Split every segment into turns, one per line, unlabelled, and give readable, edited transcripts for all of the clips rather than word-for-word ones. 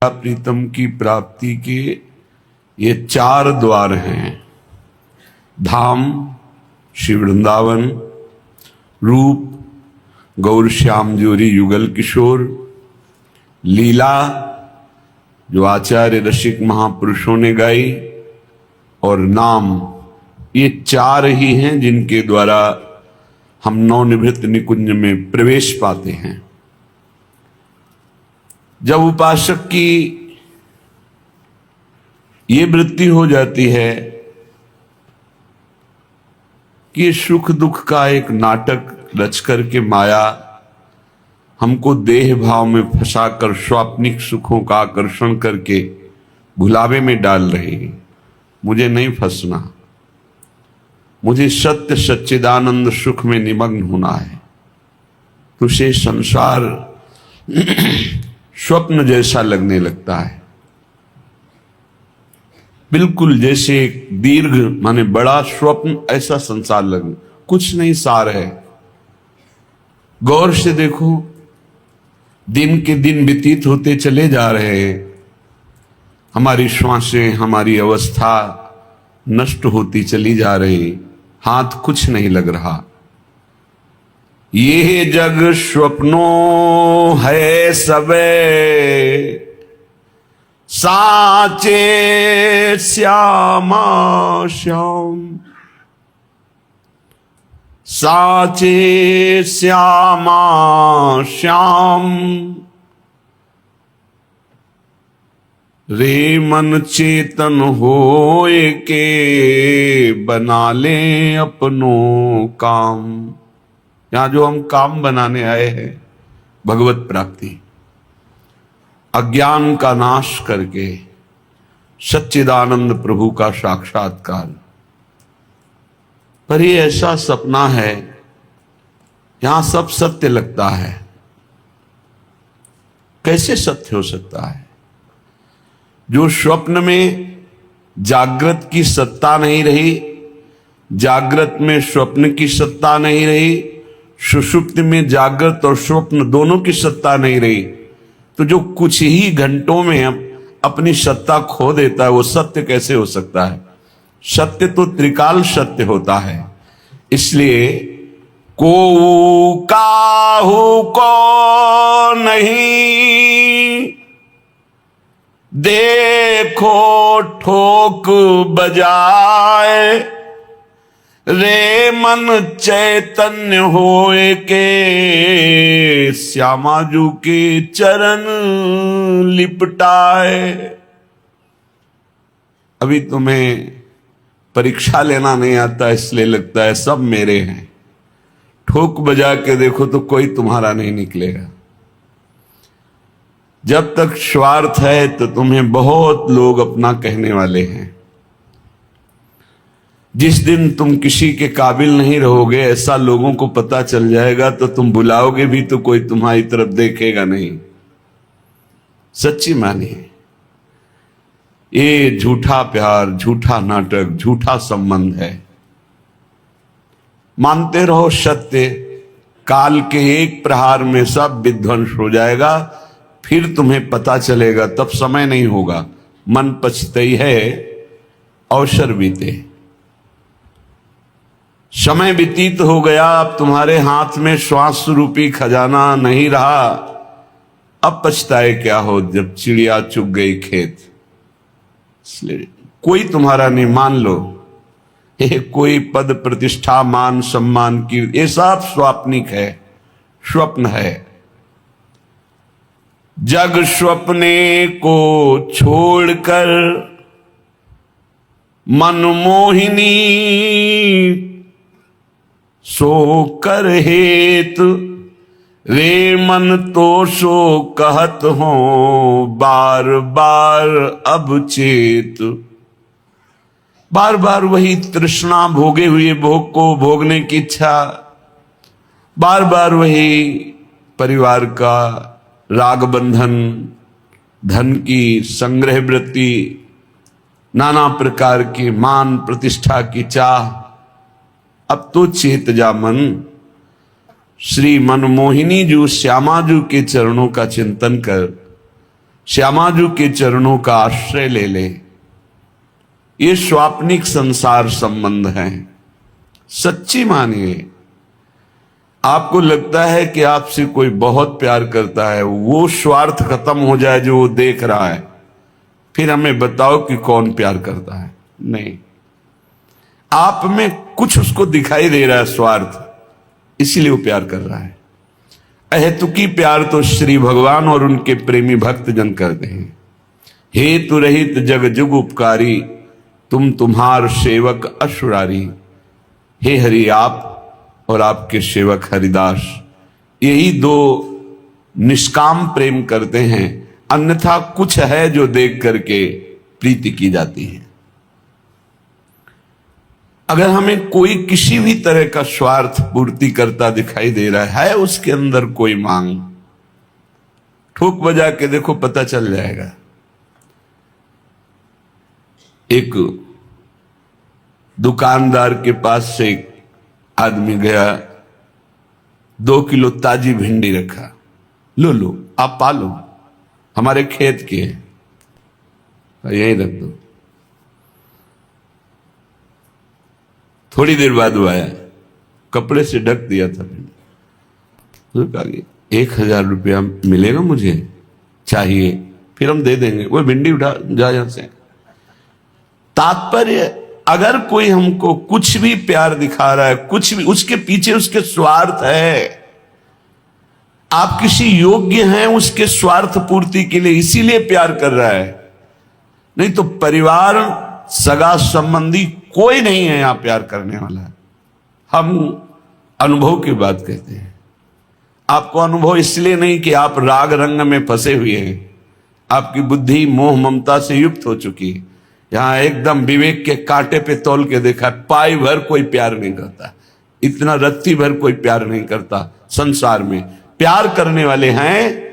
प्रीतम की प्राप्ति के ये 4 द्वार हैं। धाम श्री वृंदावन, रूप गौर श्याम जोरी युगल किशोर, लीला जो आचार्य रसिक महापुरुषों ने गाई, और नाम, ये 4 ही हैं जिनके द्वारा हम नवनिवृत्त निकुंज में प्रवेश पाते हैं। जब उपासक की ये वृत्ति हो जाती है कि सुख दुख का एक नाटक रच करके माया हमको देह भाव में फंसाकर स्वाप्निक सुखों का आकर्षण करके भुलावे में डाल रही है, मुझे नहीं फंसना, मुझे सत्य सच्चिदानंद सुख में निमग्न होना है। तो उसे संसार स्वप्न जैसा लगने लगता है, बिल्कुल जैसे एक दीर्घ माने बड़ा स्वप्न ऐसा संसार लगना, कुछ नहीं सार है। गौर से देखो, दिन के दिन व्यतीत होते चले जा रहे हैं, हमारी श्वासें, हमारी अवस्था नष्ट होती चली जा रही, हाथ कुछ नहीं लग रहा। ये जग स्वप्नों है सबे, साचे श्यामा श्याम, साचे श्यामा श्याम। रे मन चेतन होए के, बना ले अपनों काम। यहां जो हम काम बनाने आए हैं, भगवत प्राप्ति, अज्ञान का नाश करके सच्चिदानंद प्रभु का साक्षात्कार। पर ये ऐसा सपना है, यहां सब सत्य लगता है। कैसे सत्य हो सकता है? जो स्वप्न में जागृत की सत्ता नहीं रही, जागृत में स्वप्न की सत्ता नहीं रही, सुषुप्ति में जागृत और स्वप्न दोनों की सत्ता नहीं रही, तो जो कुछ ही घंटों में अपनी सत्ता खो देता है, वो सत्य कैसे हो सकता है? सत्य तो त्रिकाल सत्य होता है। इसलिए को काहू को नहीं, देखो ठोक बजाए, रे मन चैतन्य होए के, श्यामाजू के चरण लिपटाए। अभी तुम्हें परीक्षा लेना नहीं आता, इसलिए लगता है सब मेरे हैं। ठोक बजा के देखो तो कोई तुम्हारा नहीं निकलेगा। जब तक स्वार्थ है तो तुम्हें बहुत लोग अपना कहने वाले हैं। जिस दिन तुम किसी के काबिल नहीं रहोगे, ऐसा लोगों को पता चल जाएगा, तो तुम बुलाओगे भी तो कोई तुम्हारी तरफ देखेगा नहीं। सच्ची मानिए, ये झूठा प्यार, झूठा नाटक, झूठा संबंध है। मानते रहो सत्य, काल के एक प्रहार में सब विध्वंस हो जाएगा, फिर तुम्हें पता चलेगा, तब समय नहीं होगा। मन पछतई है, अवसर बीते। समय व्यतीत हो गया, अब तुम्हारे हाथ में श्वास रूपी खजाना नहीं रहा। अब पछताए क्या हो जब चिड़िया चुग गई खेत। इसलिए कोई तुम्हारा नहीं, मान लो कोई पद प्रतिष्ठा मान सम्मान की, ये सब स्वाप्निक है, स्वप्न है। जग स्वप्ने को छोड़कर मनमोहिनी, सो कर हेतु, रे मन तो सो कहत हो, बार बार अब चेत। बार बार वही तृष्णा, भोगे हुए भोग को भोगने की इच्छा, बार बार वही परिवार का राग बंधन, धन की संग्रह वृत्ति, नाना प्रकार की मान प्रतिष्ठा की चाह। अब तो चेत जा मन, श्री मनमोहिनी जू श्यामाजू के चरणों का चिंतन कर, श्यामाजू के चरणों का आश्रय ले ले। ये स्वाप्निक संसार संबंध है, सच्ची मानिए। आपको लगता है कि आपसे कोई बहुत प्यार करता है, वो स्वार्थ खत्म हो जाए जो वो देख रहा है, फिर हमें बताओ कि कौन प्यार करता है। नहीं, आप में कुछ उसको दिखाई दे रहा है स्वार्थ, इसीलिए वो प्यार कर रहा है। अहेतुकी प्यार तो श्री भगवान और उनके प्रेमी भक्त जन करते हैं। हेतु रहित जग जुग उपकारी, तुम तुम्हार सेवक असुरारी। हे हरि, आप और आपके सेवक हरिदास, यही दो निष्काम प्रेम करते हैं, अन्यथा कुछ है जो देख करके प्रीति की जाती है। अगर हमें कोई किसी भी तरह का स्वार्थ पूर्ति करता दिखाई दे रहा है, उसके अंदर कोई मांग, ठोक बजा के देखो, पता चल जाएगा। एक दुकानदार के पास से एक आदमी गया, 2 किलो ताजी भिंडी रखा, लो लो आप पालो, हमारे खेत की है, यहीं रख दो। थोड़ी देर बाद वो आया, कपड़े से ढक दिया था भिंडी। तो कहा 1000 रुपया मिलेगा मुझे, चाहिए, फिर हम दे देंगे। वो भिंडी उठा जा यहां से। तात्पर्य, अगर कोई हमको कुछ भी प्यार दिखा रहा है, कुछ भी, उसके पीछे उसके स्वार्थ है। आप किसी योग्य हैं उसके स्वार्थ पूर्ति के लिए, इसीलिए प्यार कर रहा है। नहीं तो परिवार, सगा संबंधी कोई नहीं है यहां प्यार करने वाला। हम अनुभव की बात कहते हैं। आपको अनुभव इसलिए नहीं कि आप राग रंग में फंसे हुए हैं, आपकी बुद्धि मोह ममता से युक्त हो चुकी है। यहां एकदम विवेक के कांटे पे तौल के देखा, पाई भर कोई प्यार नहीं करता, इतना रत्ती भर कोई प्यार नहीं करता संसार में। प्यार करने वाले हैं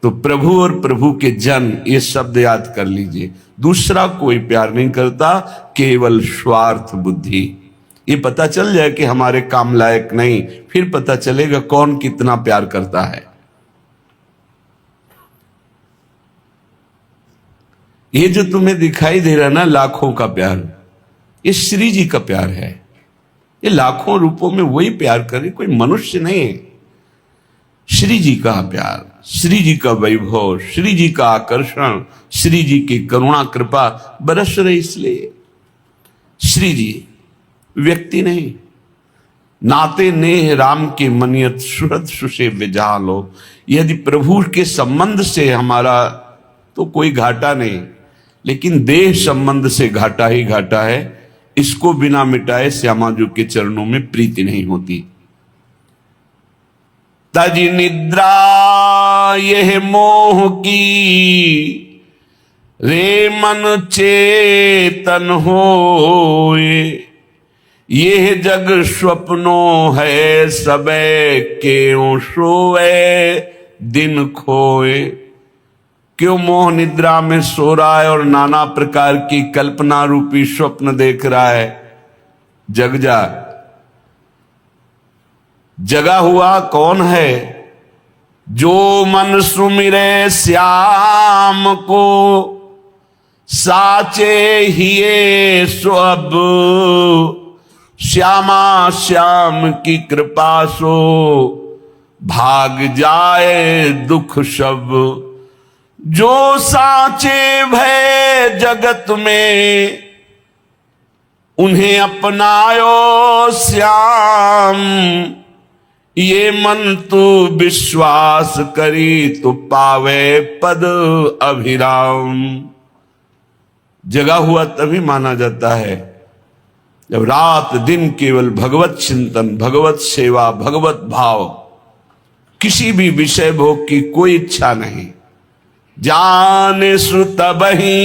तो प्रभु और प्रभु के जन, ये शब्द याद कर लीजिए। दूसरा कोई प्यार नहीं करता, केवल स्वार्थ बुद्धि। ये पता चल जाए कि हमारे काम लायक नहीं, फिर पता चलेगा कौन कितना प्यार करता है। ये जो तुम्हें दिखाई दे रहा है ना, लाखों का प्यार, ये श्री जी का प्यार है। ये लाखों रूपों में वही प्यार करे, कोई मनुष्य नहीं है। श्री जी का प्यार, श्री जी का वैभव, श्री जी का आकर्षण, श्री जी की करुणा कृपा बरस रही, इसलिए श्री जी व्यक्ति नहीं। नाते नेह राम के मनियत सुहृद सुसे विजालो। यदि प्रभु के संबंध से हमारा तो कोई घाटा नहीं, लेकिन देह संबंध से घाटा ही घाटा है। इसको बिना मिटाए श्यामाजू के चरणों में प्रीति नहीं होती। तज निद्रा यह मोह की, रे मन चेतन होए। यह जग स्वप्नों है, सबे क्यों सोए दिन खोए। क्यों मोह निद्रा में सो रहा है और नाना प्रकार की कल्पना रूपी स्वप्न देख रहा है। जग जा। जगा हुआ कौन है? जो मन सुमिरे श्याम को, साचे हिये सो अब। श्यामा श्याम की कृपा सो, भाग जाए दुख सब। जो साचे भय जगत में, उन्हें अपनायो श्याम। ये मन तू विश्वास करी, तो पावे पद अभिराम। जगा हुआ तभी माना जाता है जब रात दिन केवल भगवत चिंतन, भगवत सेवा, भगवत भाव, किसी भी विषय भोग की कोई इच्छा नहीं। जाने सु तबहि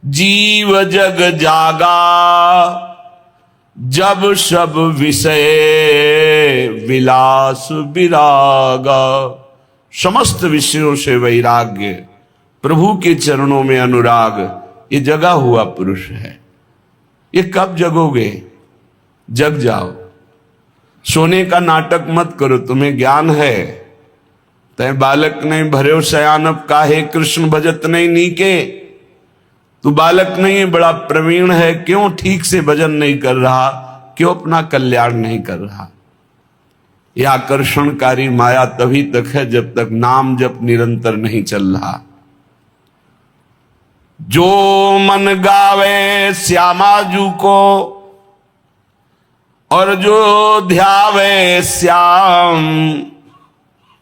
जीव जग जागा, जब सब विषय विलास विरागा। समस्त विषयों से वैराग्य, प्रभु के चरणों में अनुराग, ये जगा हुआ पुरुष है। ये कब जगोगे? जग जाओ। सोने का नाटक मत करो। तुम्हें ज्ञान है तय बालक नहीं भर्यो सयानप काहे कृष्ण भजत नहीं नीके। तू बालक नहीं, बड़ा प्रवीण है, क्यों ठीक से भजन नहीं कर रहा, क्यों अपना कल्याण नहीं कर रहा। यह आकर्षणकारी माया तभी तक है जब तक नाम जप निरंतर नहीं चल रहा। जो मन गावे श्यामाजू को और जो ध्यावे श्याम,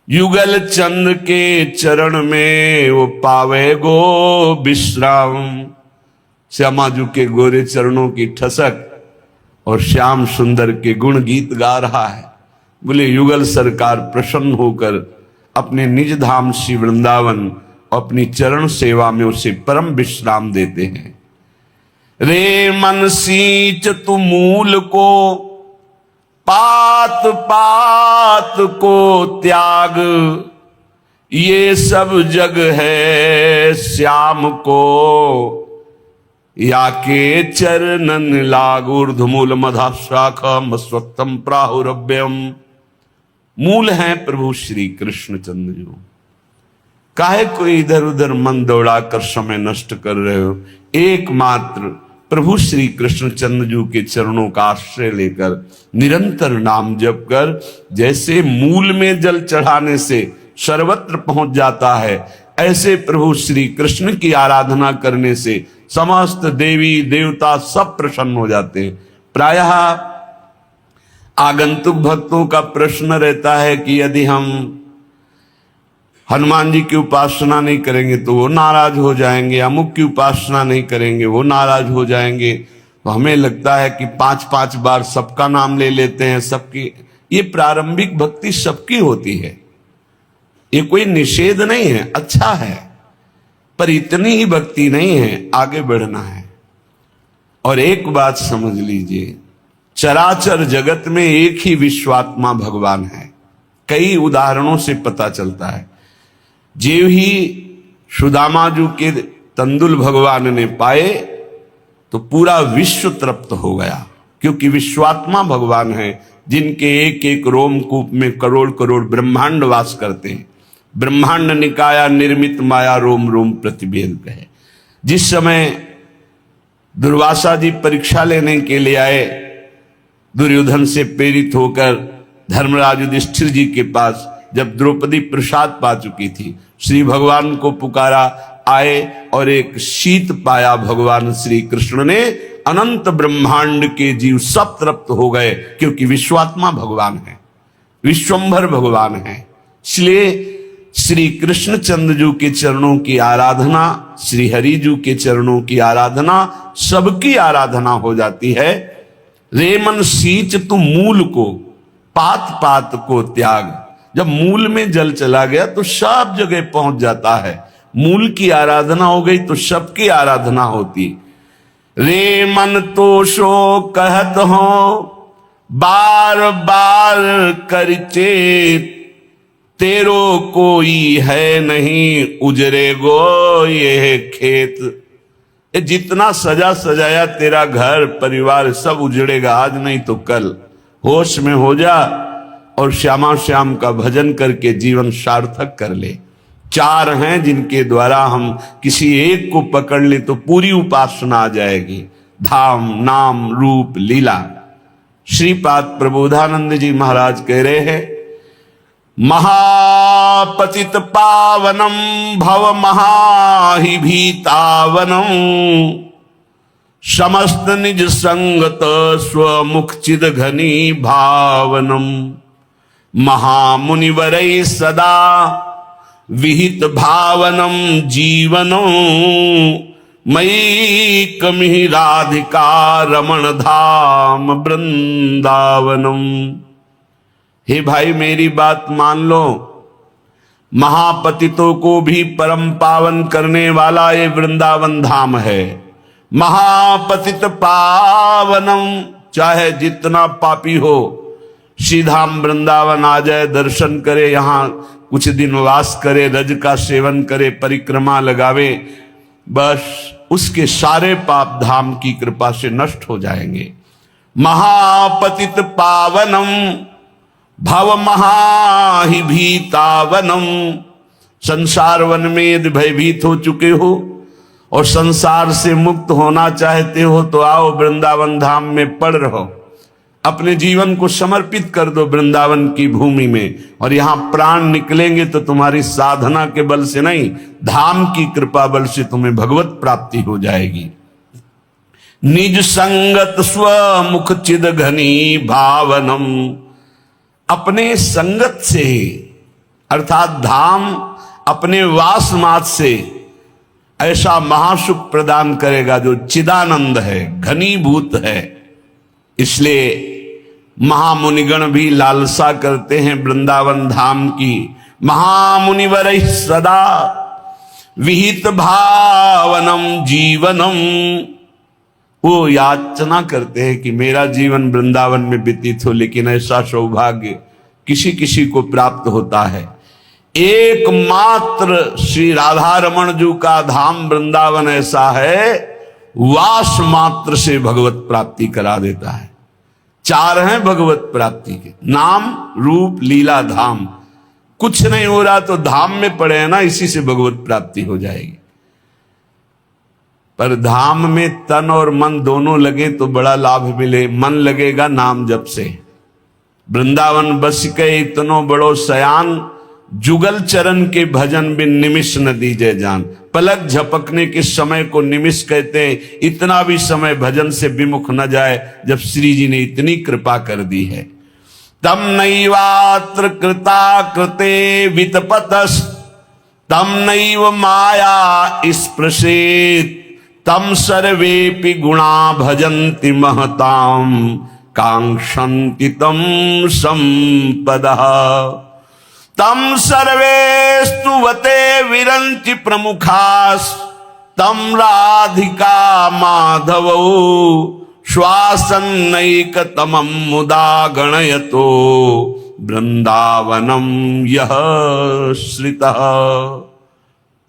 युगल चंद के चरण में वो पावे गो विश्राम। श्यामाजू के गोरे चरणों की ठसक और श्याम सुंदर के गुण गीत गा रहा है। बोले युगल सरकार प्रसन्न होकर अपने निज धाम श्री वृंदावन अपनी चरण सेवा में उसे परम विश्राम देते हैं। रे मन सींच तू मूल को, पात पात को त्याग, ये सब जग है श्याम को, या के चरणन लाग। ऊर्ध्वमूल मधा शाखम स्वत्तम प्राहुरभ्यम। मूल हैं प्रभु श्री कृष्ण चंद्र जी। काहे कोई इधर उधर मन दौड़ाकर समय नष्ट कर रहे हो। एकमात्र प्रभु श्री कृष्ण चंद्र के चरणों का आश्रय लेकर निरंतर नाम जप कर, जैसे मूल में जल चढ़ाने से सर्वत्र पहुंच जाता है, ऐसे प्रभु श्री कृष्ण की आराधना करने से समस्त देवी देवता सब प्रसन्न हो जाते हैं। प्रायः आगंतुक भक्तों का प्रश्न रहता है कि यदि हम हनुमान जी की उपासना नहीं करेंगे तो वो नाराज हो जाएंगे, अमुक की उपासना नहीं करेंगे वो नाराज हो जाएंगे। तो हमें लगता है कि 5-5 बार सबका नाम ले लेते हैं, सबकी। ये प्रारंभिक भक्ति सबकी होती है, ये कोई निषेध नहीं है, अच्छा है, पर इतनी ही भक्ति नहीं है, आगे बढ़ना है। और एक बात समझ लीजिए, चराचर जगत में एक ही विश्वात्मा भगवान है। कई उदाहरणों से पता चलता है। जीव ही सुदामाजू के तंदुल भगवान ने पाए तो पूरा विश्व तृप्त हो गया, क्योंकि विश्वात्मा भगवान है जिनके एक एक रोमकूप में करोड़ करोड़ ब्रह्मांड वास करते हैं। ब्रह्मांड निकाया निर्मित माया रोम रोम प्रतिबेद है। जिस समय दुर्वासा जी परीक्षा लेने के लिए आए, दुर्योधन से प्रेरित होकर धर्मराज युधिष्ठिर जी के पास, जब द्रौपदी प्रसाद पा चुकी थी, श्री भगवान को पुकारा, आए और एक शीत पाया भगवान श्री कृष्ण ने। अनंत ब्रह्मांड के जीव सब तृप्त हो गए, क्योंकि विश्वात्मा भगवान है, विश्वंभर भगवान है। इसलिए श्री कृष्ण चंद्र जी के चरणों की आराधना, श्री हरि जी के चरणों की आराधना, सबकी आराधना हो जाती है। रे मन सींच तू मूल को, पात पात को त्याग। जब मूल में जल चला गया तो सब जगह पहुंच जाता है। मूल की आराधना हो गई तो सबकी आराधना होती। रे मन तो सो कहत हो, बार बार कर चेत, तेरो कोई है नहीं उजरे गो ये खेत। ये जितना सजा सजाया तेरा घर परिवार सब उजड़ेगा, आज नहीं तो कल। होश में हो जा और श्यामा श्याम का भजन करके जीवन सार्थक कर ले। 4 हैं जिनके द्वारा हम किसी एक को पकड़ ले तो पूरी उपासना आ जाएगी। धाम, नाम, रूप, लीला। श्रीपाद प्रबोधानंद जी महाराज कह रहे हैं, महापतित पावनम भव महाहि भीतावनम, समस्त निज संगत स्वमुख चिद घनी भावनम, महामुनिवरै सदा विहित भावनम जीवनो, मयि कमि राधिका रमण धाम वृंदावनम। हे भाई मेरी बात मान लो, महापतितों को भी परम पावन करने वाला ये वृंदावन धाम है। महापतित पावनम, चाहे जितना पापी हो श्रीधाम वृंदावन आ जाए, दर्शन करे, यहाँ कुछ दिन वास करे, रज का सेवन करे, परिक्रमा लगावे, बस उसके सारे पाप धाम की कृपा से नष्ट हो जाएंगे। महापतित पावनम भव महा भीतावनम, संसार वन में यदि भयभीत हो चुके हो और संसार से मुक्त होना चाहते हो तो आओ वृंदावन धाम में पड़ रहो, अपने जीवन को समर्पित कर दो वृंदावन की भूमि में, और यहां प्राण निकलेंगे तो तुम्हारी साधना के बल से नहीं, धाम की कृपा बल से तुम्हें भगवत प्राप्ति हो जाएगी। निज संगत स्वमुख चिद घनी भावनम, अपने संगत से अर्थात धाम अपने वास मात से ऐसा महासुख प्रदान करेगा जो चिदानंद है, घनीभूत है। इसलिए महामुनिगण भी लालसा करते हैं वृंदावन धाम की। महामुनिवर सदा विहित भावनम जीवनम, वो याचना करते हैं कि मेरा जीवन वृंदावन में व्यतीत हो, लेकिन ऐसा सौभाग्य किसी किसी को प्राप्त होता है। एकमात्र श्री राधा रमण जी का धाम वृंदावन ऐसा है, वास मात्र से भगवत प्राप्ति करा देता है। 4 हैं भगवत प्राप्ति के, नाम रूप लीला धाम। कुछ नहीं हो रहा तो धाम में पड़े हैं ना, इसी से भगवत प्राप्ति हो जाएगी। पर धाम में तन और मन दोनों लगे तो बड़ा लाभ मिले। मन लगेगा नाम जप से। वृंदावन बस के इतनो बड़ो सयान, जुगल चरण के भजन बिन निमिष न दीजे जान। पलक झपकने के समय को निमिष कहते हैं, इतना भी समय भजन से विमुख न जाए जब श्री जी ने इतनी कृपा कर दी है। तम नैवात्र कृता कृते वितपतस, तम नैव माया स्पृशेत, तम सर्वेपि गुणा भजन्ति महताम, कांक्षन्ति तम संपदः। तम सर्वे स्तुवते विरंति प्रमुखास, तम राधिका माधवो, श्वासन्नैकतमं मुदा गणयतो, वृंदावनम यह श्रितः।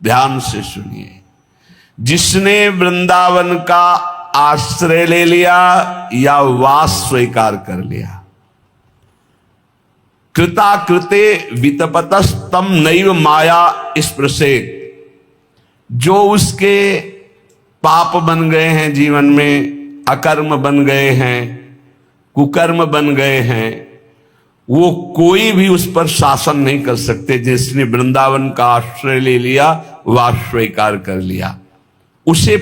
ध्यान से सुनिए, जिसने वृंदावन का आश्रय ले लिया या वास स्वीकार कर लिया, कृता कृते वितपतस्तम नैव माया स्पृशेत, जो उसके पाप बन गए हैं जीवन में, अकर्म बन गए हैं, कुकर्म बन गए हैं, वो कोई भी उस पर शासन नहीं कर सकते। जिसने वृंदावन का आश्रय ले लिया, वास स्वीकार कर लिया, उसे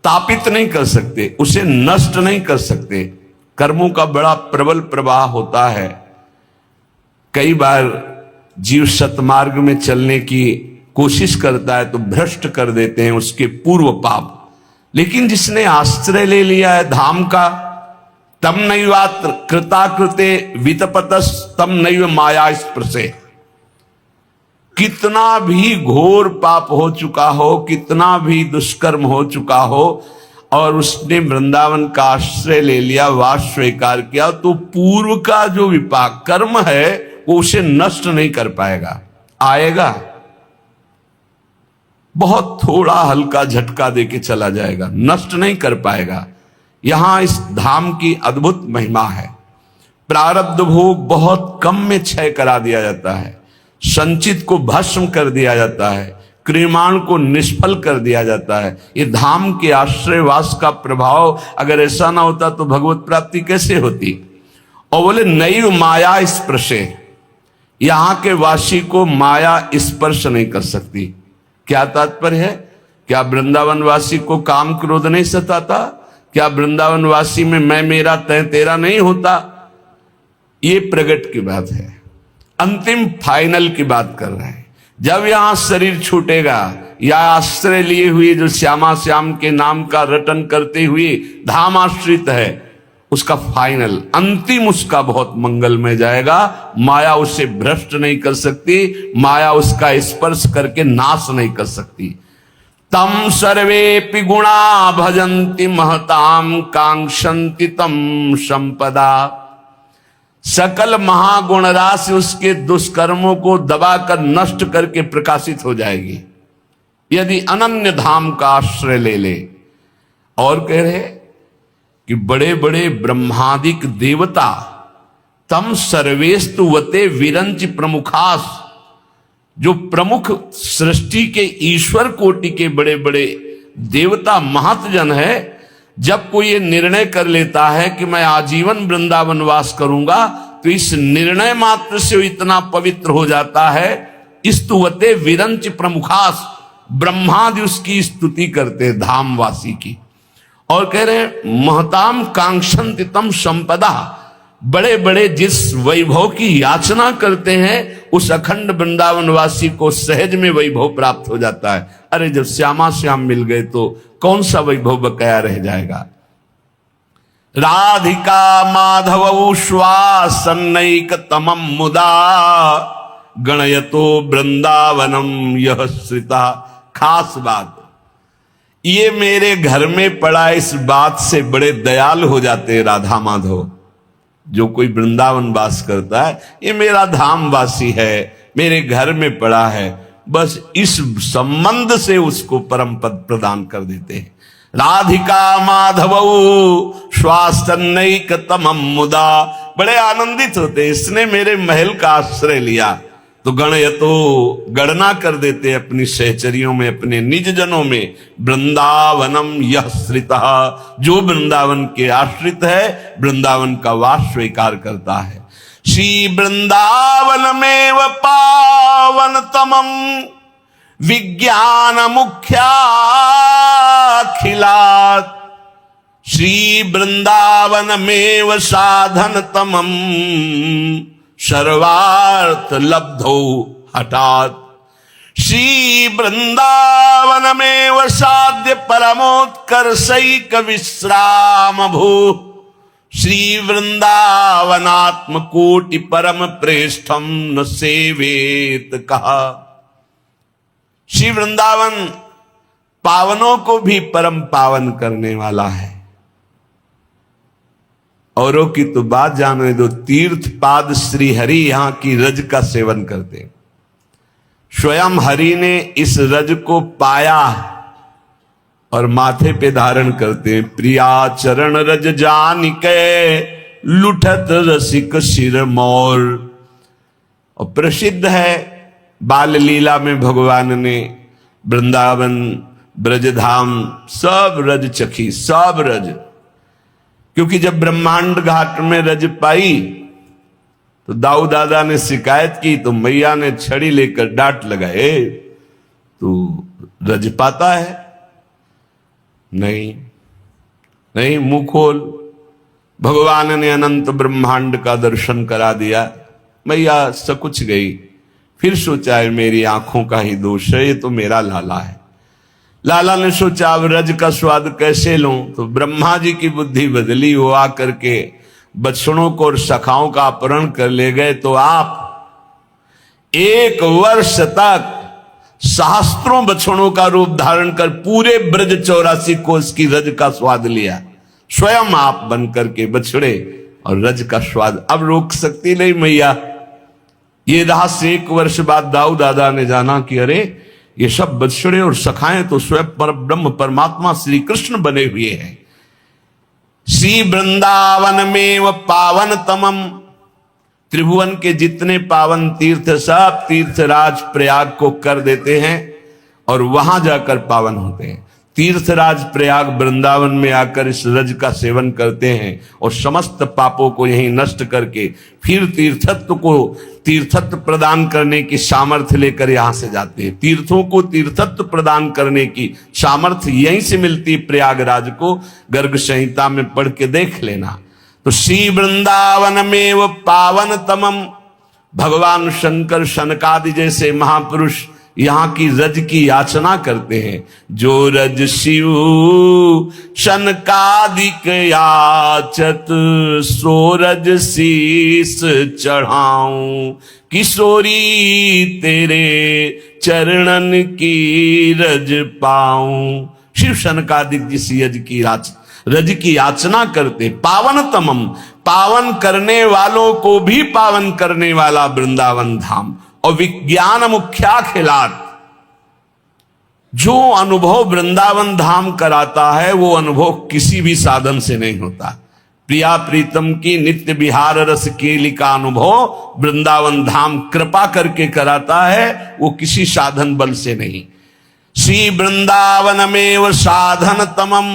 तापित नहीं कर सकते, उसे नष्ट नहीं कर सकते। कर्मों का बड़ा प्रबल प्रवाह होता है। कई बार जीव सतमार्ग में चलने की कोशिश करता है तो भ्रष्ट कर देते हैं उसके पूर्व पाप। लेकिन जिसने आश्रय ले लिया है धाम का, तम नैवात्र कृताकृते वितपतस तम नैव माया स्पृशे। कितना भी घोर पाप हो चुका हो, कितना भी दुष्कर्म हो चुका हो, और उसने वृंदावन का आश्रय ले लिया, वास स्वीकार किया, तो पूर्व का जो विपाक कर्म है वो उसे नष्ट नहीं कर पाएगा। आएगा, बहुत थोड़ा हल्का झटका देके चला जाएगा, नष्ट नहीं कर पाएगा। यहां इस धाम की अद्भुत महिमा है। प्रारब्ध भोग बहुत कम में क्षय करा दिया जाता है, संचित को भस्म कर दिया जाता है, क्रियमाण को निष्फल कर दिया जाता है। ये धाम के आश्रयवास का प्रभाव, अगर ऐसा ना होता तो भगवत प्राप्ति कैसे होती। और बोले नैव माया स्पर्शे, यहां के वासी को माया स्पर्श नहीं कर सकती। क्या तात्पर्य है? क्या वृंदावन वासी को काम क्रोध नहीं सताता? क्या वृंदावन वासी में मैं मेरा तय तेरा नहीं होता? ये प्रगट की बात है, अंतिम फाइनल की बात कर रहे हैं। जब यहां शरीर छूटेगा या आश्रय लिए हुए जो श्यामा श्याम के नाम का रटन करते हुए धाम आश्रित है, उसका फाइनल अंतिम उसका बहुत मंगलमय जाएगा। माया उसे भ्रष्ट नहीं कर सकती, माया उसका स्पर्श करके नाश नहीं कर सकती। तम सर्वेपि गुणा भजन्ति महताम, कांक्षन्ति तम संपदा। सकल महागुण राशि उसके दुष्कर्मों को दबाकर नष्ट करके प्रकाशित हो जाएगी यदि अनन्य धाम का आश्रय ले ले। और कह रहे कि बड़े बड़े ब्रह्मादिक देवता तम सर्वेस्तु वते विरंच प्रमुखास, जो प्रमुख सृष्टि के ईश्वर कोटि के बड़े बड़े देवता महतजन है, जब कोई ये निर्णय कर लेता है कि मैं आजीवन वृंदावन वास करूंगा, तो इस निर्णय मात्र से वो इतना पवित्र हो जाता है। स्तुवते विरंच प्रमुखास, ब्रह्मादि उसकी स्तुति करते धामवासी की, और कह रहे महताम कांक्षन्ति तम संपदा, बड़े बड़े जिस वैभव की याचना करते हैं उस अखंड वृंदावन वासी को सहज में वैभव प्राप्त हो जाता है। अरे जब श्यामा श्याम मिल गए तो कौन सा वैभव बकाया रह जाएगा। राधिका माधव श्वासन्नैक तमम मुदा, गणयतो वृंदावनम यह श्रिता। खास बात, ये मेरे घर में पड़ा इस बात से बड़े दयाल हो जाते हैं राधा माधव। जो कोई वृंदावन वास करता है, ये मेरा धामवासी है, मेरे घर में पड़ा है, बस इस संबंध से उसको परम पद प्रदान कर देते हैं। राधिका माधव श्वासन्नैक तमम मुदा, बड़े आनंदित होते, इसने मेरे महल का आश्रय लिया। तो गणयतो, गणना कर देते अपनी सहचरियों में, अपने निज जनों में, वृंदावनम यह श्रिता, जो वृंदावन के आश्रित है, वृंदावन का वास स्वीकार करता है। श्री वृंदावन में व पावन तमम विज्ञान मुख्या खिलात, श्री वृंदावन में व साधन तमम सर्वार्थ लब्धो हठात, श्री वृंदावन में व साध्य परमोत्कर्षैक विश्राम भू, श्री वृंदावनात्म कोटि परम प्रेष्ठम न सेवेत कहा। श्री वृंदावन पावनों को भी परम पावन करने वाला है। औरों की तो बात जाने दो, तीर्थ पाद श्री हरि यहां की रज का सेवन करते, स्वयं हरि ने इस रज को पाया और माथे पे धारण करते। प्रिया चरण रज जान के लुठत रसिक सिर मोर। और प्रसिद्ध है बाल लीला में भगवान ने वृंदावन ब्रजधाम सब रज चखी, सब रज। क्योंकि जब ब्रह्मांड घाट में रज पाई तो दाऊ दादा ने शिकायत की, तो मैया ने छड़ी लेकर डांट लगाए, तो रज पाता है? नहीं नहीं, मुंह खोल। भगवान ने अनंत ब्रह्मांड का दर्शन करा दिया, मैया सकुच गई। फिर सोचा है मेरी आंखों का ही दोष है, ये तो मेरा लाला है। लाला ने सोचा अब रज का स्वाद कैसे लूं, तो ब्रह्मा जी की बुद्धि बदली, वो आकर के बछड़ों को और सखाओं का अपहरण कर ले गए। तो आप 1 वर्ष तक सहस्त्रों बछड़ों का रूप धारण कर पूरे ब्रज 84 कोस की रज का स्वाद लिया, स्वयं आप बन करके बछड़े, और रज का स्वाद अब रोक सकती नहीं मैया। ये रहस्य 1 वर्ष बाद दाऊ दादा ने जाना कि अरे ये सब बछड़े और सखाएं तो स्वयं पर ब्रह्म परमात्मा श्री कृष्ण बने हुए हैं। श्री वृंदावन में व पावन तमम, त्रिभुवन के जितने पावन तीर्थ सब तीर्थराज प्रयाग को कर देते हैं और वहां जाकर पावन होते हैं। तीर्थराज प्रयाग वृंदावन में आकर इस रज का सेवन करते हैं और समस्त पापों को यहीं नष्ट करके फिर तीर्थत्व प्रदान करने की सामर्थ्य लेकर यहां से जाते हैं। तीर्थों को तीर्थत्व प्रदान करने की सामर्थ्य यहीं से मिलती है प्रयागराज को। गर्ग संहिता में पढ़ के देख लेना। तो श्री वृंदावन में वो पावन तमम, भगवान शंकर शनकादि जैसे महापुरुष यहां की रज की याचना करते हैं। जो रज शिव शनकादिक याचत, सो रज शीस चढ़ाऊं, किशोरी तेरे चरणन की रज पाऊं। शिव शनकादिक जिस रज की याचना करते। पावन तमम, पावन करने वालों को भी पावन करने वाला वृंदावन धाम। और विज्ञान मुख्या खिलात, जो अनुभव वृंदावन धाम कराता है वो अनुभव किसी भी साधन से नहीं होता। प्रिया प्रीतम की नित्य विहार रस केली का अनुभव वृंदावन धाम कृपा करके कराता है, वो किसी साधन बल से नहीं। श्री वृंदावन में व साधन तमम,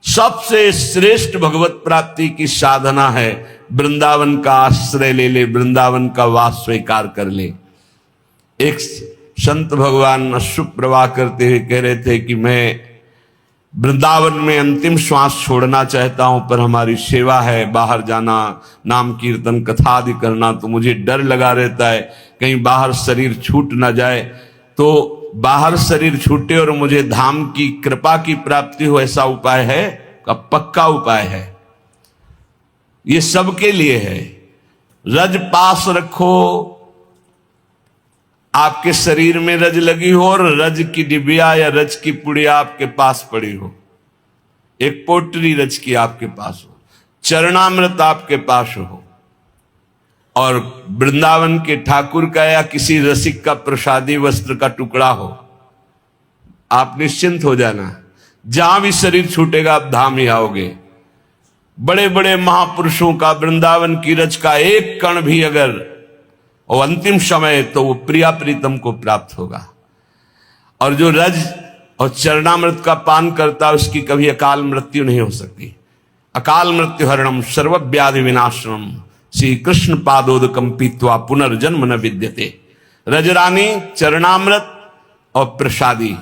सबसे श्रेष्ठ भगवत प्राप्ति की साधना है वृंदावन का आश्रय ले ले, वृंदावन का वास स्वीकार कर ले। एक संत भगवान अश्रुप प्रवाह करते हुए कह रहे थे कि मैं वृंदावन में अंतिम श्वास छोड़ना चाहता हूं, पर हमारी सेवा है, बाहर जाना, नाम कीर्तन कथा आदि करना, तो मुझे डर लगा रहता है कहीं बाहर शरीर छूट ना जाए। तो बाहर शरीर छूटे और मुझे धाम की कृपा की प्राप्ति हो, ऐसा उपाय है का पक्का उपाय है। ये सबके लिए है। रज पास रखो, आपके शरीर में रज लगी हो और रज की डिबिया या रज की पुड़िया आपके पास पड़ी हो, एक पोटरी रज की आपके पास हो, चरणामृत आपके पास हो, और वृंदावन के ठाकुर का या किसी रसिक का प्रसादी वस्त्र का टुकड़ा हो, आप निश्चिंत हो जाना, जहां भी शरीर छूटेगा आप धाम ही आओगे। बड़े बड़े महापुरुषों का वृंदावन की रज का एक कण भी अगर और अंतिम समय, तो वो प्रिया प्रीतम को प्राप्त होगा। और जो रज और चरणामृत का पान करता है उसकी कभी अकाल मृत्यु नहीं हो सकती। अकाल मृत्यु हरणम सर्वव्याधि विनाशनम श्री कृष्ण पादोदकम पीत्वा पुनर्जन्म न विद्यते। रजरानी, चरणामृत और प्रसादी,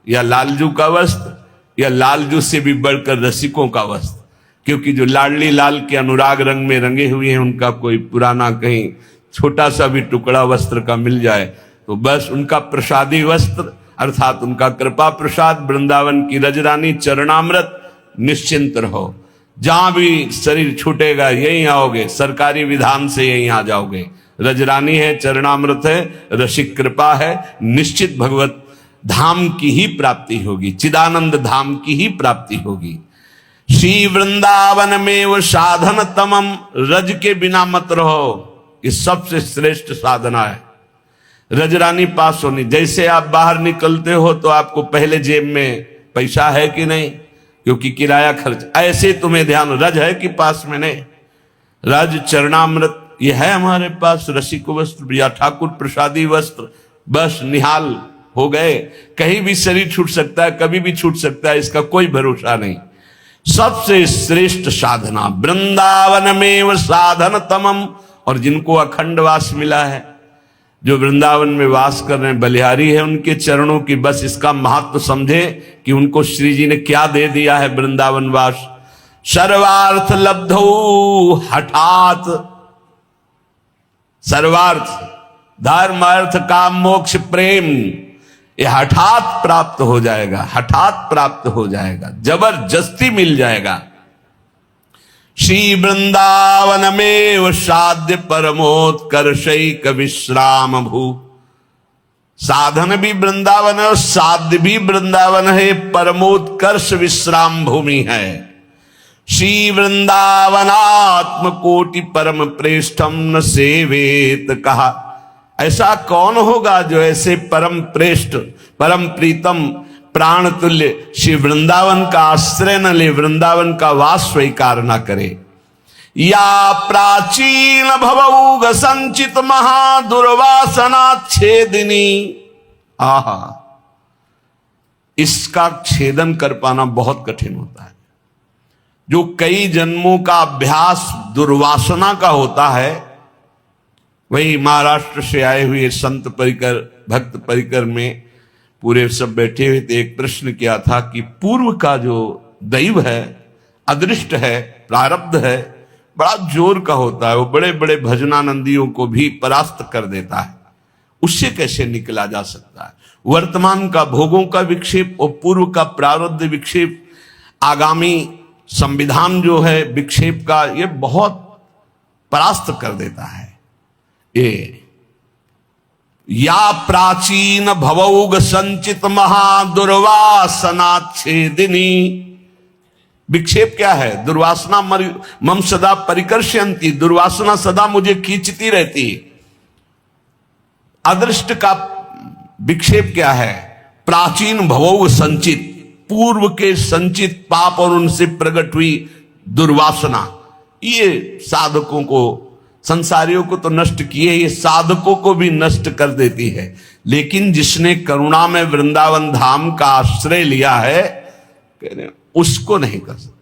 या लालजू का वस्त्र या लालजू से भी बढ़कर रसिकों का वस्त्र, क्योंकि जो लाडली लाल के अनुराग रंग में रंगे हुए हैं उनका कोई पुराना कहीं छोटा सा भी टुकड़ा वस्त्र का मिल जाए तो बस उनका प्रसादी वस्त्र अर्थात उनका कृपा प्रसाद, वृंदावन की रजरानी चरणामृत, निश्चिंत रहो। जहां भी शरीर छूटेगा यहीं आओगे, सरकारी विधान से यहीं आ जाओगे। रजरानी है, चरणामृत है, रसिक कृपा है, निश्चित भगवत धाम की ही प्राप्ति होगी, चिदानंद धाम की ही प्राप्ति होगी। श्री वृंदावन में वो साधन तमम, रज के बिना मत रहो, ये सबसे श्रेष्ठ साधना है। रजरानी पास होनी, जैसे आप बाहर निकलते हो तो आपको पहले जेब में पैसा है कि नहीं, क्योंकि किराया खर्च, ऐसे तुम्हें ध्यान रज है कि पास में नहीं। रज चरणामृत ये है हमारे पास, रसिक वस्त्र या ठाकुर प्रसादी वस्त्र, बस निहाल हो गए। कहीं भी शरीर छूट सकता है, कभी भी छूट सकता है, इसका कोई भरोसा नहीं। सबसे श्रेष्ठ साधना वृंदावन में व साधन तमम, और जिनको अखंड वास मिला है, जो वृंदावन में वास कर रहे हैं, बलिहारी है उनके चरणों की, बस इसका महत्व समझे कि उनको श्री जी ने क्या दे दिया है वृंदावन वास। सर्वार्थ लब्धौ हठात, सर्वार्थ धर्म अर्थ काम मोक्ष प्रेम, ये हठात प्राप्त हो जाएगा, हठात प्राप्त हो जाएगा, जबरदस्ती मिल जाएगा। श्री वृंदावन में साध्य परमोत्कर्षैक विश्राम भू, साधन भी वृंदावन है और साध्य भी वृंदावन है, परमोत्कर्ष विश्राम भूमि है। श्री वृंदावनात्म कोटि परम प्रेष्ठम न सेवेत, कहा ऐसा कौन होगा जो ऐसे परम प्रेष्ठ परम प्रीतम प्राण तुल्य श्री वृंदावन का आश्रय न ले, वृंदावन का वास स्वीकार न करे। या प्राचीन भवौघ संचित महादुर्वासना छेदिनी, आहा, इसका छेदन कर पाना बहुत कठिन होता है। जो कई जन्मों का अभ्यास दुर्वासना का होता है, वही महाराष्ट्र से आए हुए संत परिकर भक्त परिकर में पूरे सब बैठे हुए थे। एक प्रश्न किया था कि पूर्व का जो दैव है, अदृष्ट है, प्रारब्ध है, बड़ा जोर का होता है, वो बड़े बड़े भजनानंदियों को भी परास्त कर देता है, उससे कैसे निकला जा सकता है। वर्तमान का भोगों का विक्षेप और पूर्व का प्रारब्ध विक्षेप, आगामी संविधान जो है विक्षेप का, ये बहुत परास्त कर देता है। ये या प्राचीन भवौघ संचित महादुर्वासना छेदिनी, विक्षेप क्या है? दुर्वासना मम सदा परिकर्षयन्ति, दुर्वासना सदा मुझे खींचती रहती। अदृष्ट का विक्षेप क्या है? प्राचीन भवौघ संचित, पूर्व के संचित पाप और उनसे प्रकट हुई दुर्वासना, ये साधकों को, संसारियों को तो नष्ट किए, ये साधकों को भी नष्ट कर देती है। लेकिन जिसने करुणा में वृंदावन धाम का आश्रय लिया है, कह रहे उसको नहीं कर सकते।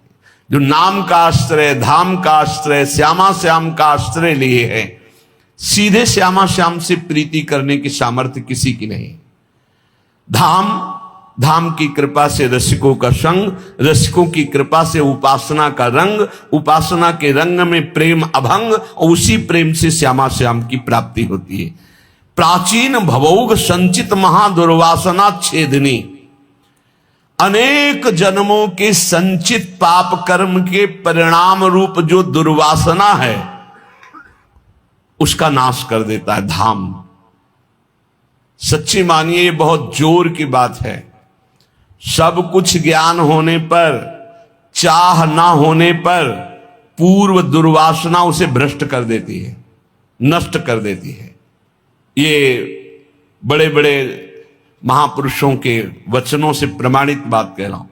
जो नाम का आश्रय, धाम का आश्रय, श्यामा श्याम का आश्रय लिए हैं, सीधे श्यामा श्याम से प्रीति करने की सामर्थ्य किसी की नहीं। धाम की कृपा से रसिकों का संग, रसिकों की कृपा से उपासना का रंग, उपासना के रंग में प्रेम अभंग, और उसी प्रेम से श्यामा श्याम की प्राप्ति होती है। प्राचीन भवौघ संचित महादुर्वासना छेदनी, अनेक जन्मों के संचित पाप कर्म के परिणाम रूप जो दुर्वासना है, उसका नाश कर देता है धाम। सच्ची मानिए, ये बहुत जोर की बात है। सब कुछ ज्ञान होने पर, चाह ना होने पर, पूर्व दुर्वासना उसे भ्रष्ट कर देती है, नष्ट कर देती है। ये बड़े बड़े महापुरुषों के वचनों से प्रमाणित बात कह रहा हूं।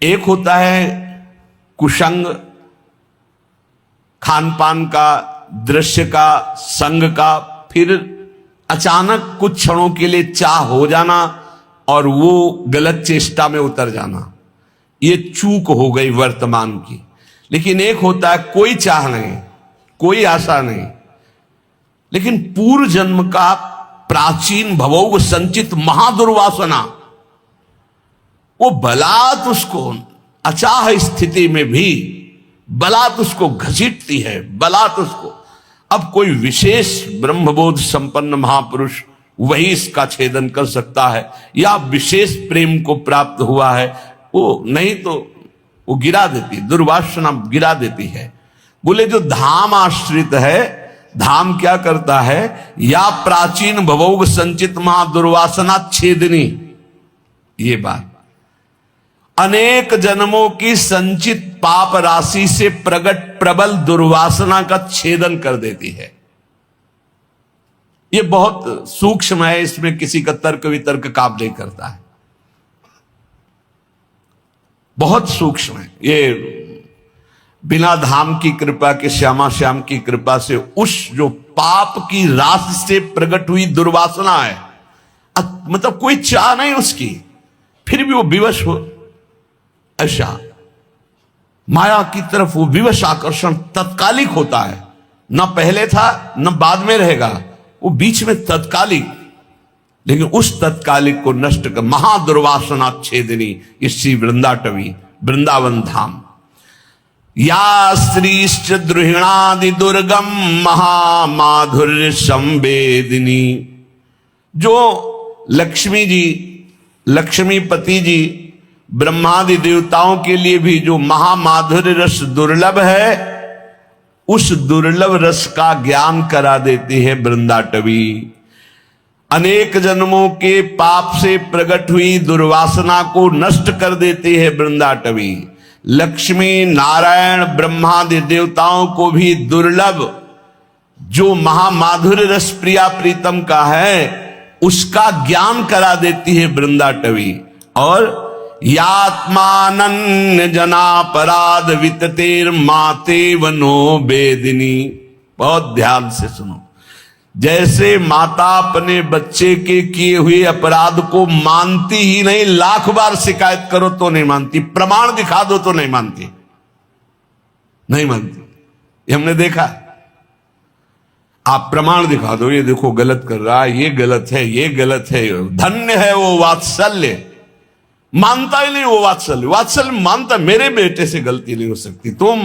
एक होता है कुसंग, खान पान का, दृश्य का, संग का, फिर अचानक कुछ क्षणों के लिए चाह हो जाना और वो गलत चेष्टा में उतर जाना, ये चूक हो गई वर्तमान की। लेकिन एक होता है कोई चाह नहीं, कोई आशा नहीं, लेकिन पूर्व जन्म का प्राचीन भवौघ संचित महादुर्वासना, वो बलात् उसको अचाह स्थिति में भी बलात् उसको घसीटती है, बलात् उसको। अब कोई विशेष ब्रह्मबोध संपन्न महापुरुष वही इसका छेदन कर सकता है, या विशेष प्रेम को प्राप्त हुआ है, वो नहीं तो वो गिरा देती, दुर्वासना गिरा देती है। बोले जो धाम आश्रित है, धाम क्या करता है, या प्राचीन भवौघ संचित महादुर्वासना छेदनी, ये बात अनेक जन्मों की संचित पाप राशि से प्रकट प्रबल दुर्वासना का छेदन कर देती है। ये बहुत सूक्ष्म है, इसमें किसी का तर्क वितर्क काम नहीं करता है, बहुत सूक्ष्म है ये। बिना धाम की कृपा के, श्यामा श्याम की कृपा से, उस जो पाप की राशि से प्रकट हुई दुर्वासना है, मतलब कोई चाह नहीं उसकी, फिर भी वो विवश हो, ऐसा माया की तरफ वो विवश आकर्षण तत्कालिक होता है, न पहले था न बाद में रहेगा, वो बीच में तत्कालिक। लेकिन उस तत्कालिक को नष्ट कर महादुर्वासना छेदनी, इसी वृंदाटवी वृंदावन धाम। या स्त्रीश्च द्रुहिणादि दुर्गम महामाधुर्य संवेदिनी, जो लक्ष्मी जी, लक्ष्मीपति जी, ब्रह्मादि देवताओं के लिए भी जो महामाधुर्य रस दुर्लभ है, उस दुर्लभ रस का ज्ञान करा देती है वृंदाटवी। अनेक जन्मों के पाप से प्रकट हुई दुर्वासना को नष्ट कर देती है वृंदाटवी। लक्ष्मी नारायण ब्रह्मादि देवताओं को भी दुर्लभ जो महामाधुर्य रस प्रिया प्रीतम का है, उसका ज्ञान करा देती है वृंदाटवी। और यात्मानन्य जनापराध विततेर माते वनो वेदिनी, बहुत ध्यान से सुनो। जैसे माता अपने बच्चे के किए हुए अपराध को मानती ही नहीं, लाख बार शिकायत करो तो नहीं मानती, प्रमाण दिखा दो तो नहीं मानती, नहीं मानती। ये हमने देखा, आप प्रमाण दिखा दो, ये देखो गलत कर रहा है, ये गलत है, ये गलत है। धन्य है वो वात्सल्य, मानता ही नहीं वो वात्सल्य। वात्सल्य मानता, मेरे बेटे से गलती नहीं हो सकती, तुम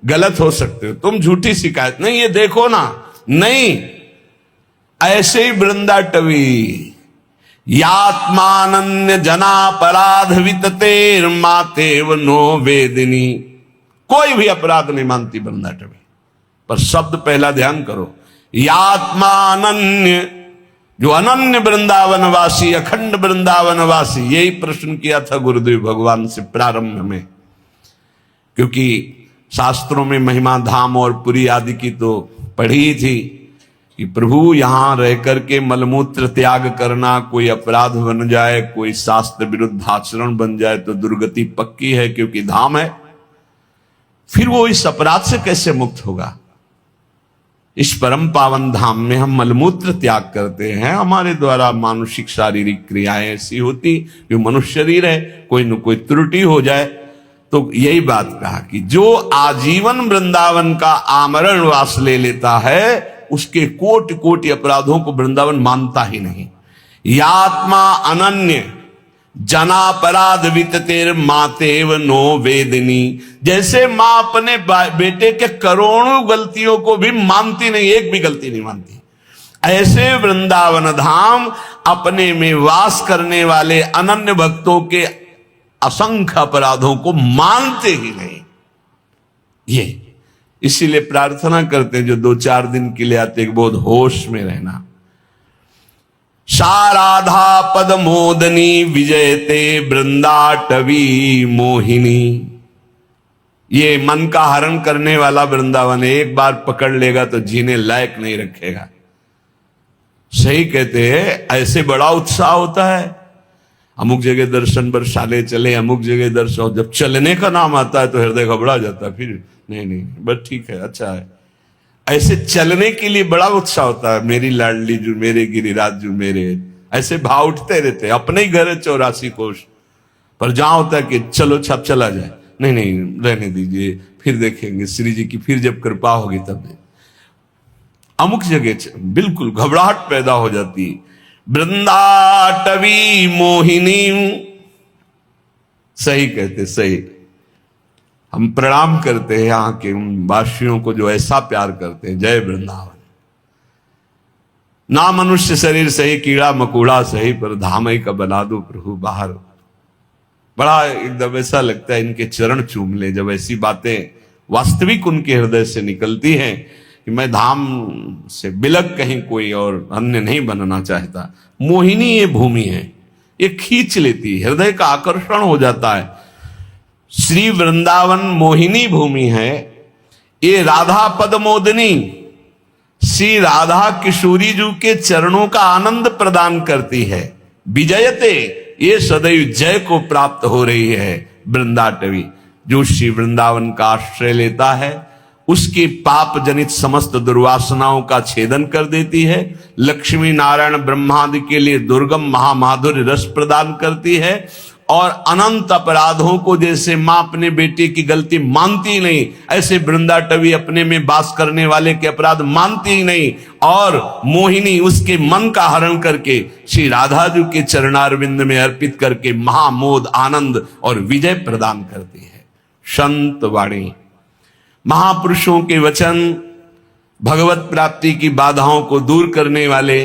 गलत हो सकते हो, तुम झूठी शिकायत नहीं, ये देखो ना, नहीं। ऐसे ही वृंदाटवी यात्मानन्य जनापराध विततेर मातेव नो वेदिनी, कोई भी अपराध नहीं मानती वृंदाटवी। पर शब्द पहला ध्यान करो, यात्मानन्य, जो अनन्य वृंदावनवासी, अखंड वृंदावनवासी। यही प्रश्न किया था गुरुदेव भगवान से प्रारंभ में, क्योंकि शास्त्रों में महिमा धाम और पुरी आदि की तो पढ़ी ही थी कि प्रभु यहां रह करके मलमूत्र त्याग करना कोई अपराध बन जाए, कोई शास्त्र विरुद्ध आचरण बन जाए तो दुर्गति पक्की है, क्योंकि धाम है। फिर वो इस अपराध से कैसे मुक्त होगा? इस परम पावन धाम में हम मलमूत्र त्याग करते हैं, हमारे द्वारा मानसिक शारीरिक क्रियाएं ऐसी होती कि मनुष्य शरीर है, कोई न कोई त्रुटि हो जाए। तो यही बात कहा कि जो आजीवन वृंदावन का आमरण वास ले लेता है, उसके कोटि कोटि अपराधों को वृंदावन मानता ही नहीं। यात्मा अनन्य जनापराध विततेर मातेव नो वेदनी। जैसे मां अपने बेटे के करोड़ों गलतियों को भी मानती नहीं, एक भी गलती नहीं मानती, ऐसे वृंदावन धाम अपने में वास करने वाले अनन्य भक्तों के असंख्य अपराधों को मानते ही नहीं। ये इसीलिए प्रार्थना करते हैं, जो 2-4 दिन के लिए आते, बहुत होश में रहना। शाराधा पद मोदनी विजयते वृंदाटवी मोहिनी। ये मन का हरण करने वाला वृंदावन है, एक बार पकड़ लेगा तो जीने लायक नहीं रखेगा। सही कहते हैं, ऐसे बड़ा उत्साह होता है। अमुक जगह दर्शन पर शाले चले, अमुक जगह दर्शन, जब चलने का नाम आता है तो हृदय घबरा जाता है। फिर नहीं बस ठीक है, अच्छा है। ऐसे चलने के लिए बड़ा उत्साह होता है। मेरी लाडली जो, मेरे गिरिराज जो, मेरे, ऐसे भाव उठते रहते हैं। अपने ही घर है 84 कोष, पर जहां होता है कि चलो छप चला जाए, नहीं रहने दीजिए, फिर देखेंगे श्री जी की, फिर जब कृपा होगी तब। अमुक जगह बिल्कुल घबराहट पैदा हो जाती। वृंदाटवी मोहिनी, सही कहते, सही। हम प्रणाम करते हैं यहाँ के उन वासियों को जो ऐसा प्यार करते हैं। जय वृंदावन। ना मनुष्य शरीर सही, कीड़ा मकोड़ा सही, पर धाम ही का बना दो प्रभु बाहर। बड़ा एकदम ऐसा लगता है इनके चरण चूम ले, जब ऐसी बातें वास्तविक उनके हृदय से निकलती हैं कि मैं धाम से बिलक कहीं कोई और अन्य नहीं बनना चाहता। मोहिनी ये भूमि है, ये खींच लेती, हृदय का आकर्षण हो जाता है। श्री वृंदावन मोहिनी भूमि है। ये राधा पद मोदनी, श्री राधा किशोरी जी के चरणों का आनंद प्रदान करती है। विजयते, ये सदैव जय को प्राप्त हो रही है। वृंदाटवी, जो श्री वृंदावन का आश्रय लेता है, उसके पाप जनित समस्त दुर्वासनाओं का छेदन कर देती है। लक्ष्मी नारायण ब्रह्मादि के लिए दुर्गम महामाधुर्य रस प्रदान करती है। और अनंत अपराधों को, जैसे मां अपने बेटे की गलती मानती ही नहीं, ऐसे वृंदाटवी अपने में वास करने वाले के अपराध मानती ही नहीं। और मोहिनी उसके मन का हरण करके श्री राधा जी के चरणारविंद में अर्पित करके महामोद आनंद और विजय प्रदान करती है। संत वाणी, महापुरुषों के वचन भगवत प्राप्ति की बाधाओं को दूर करने वाले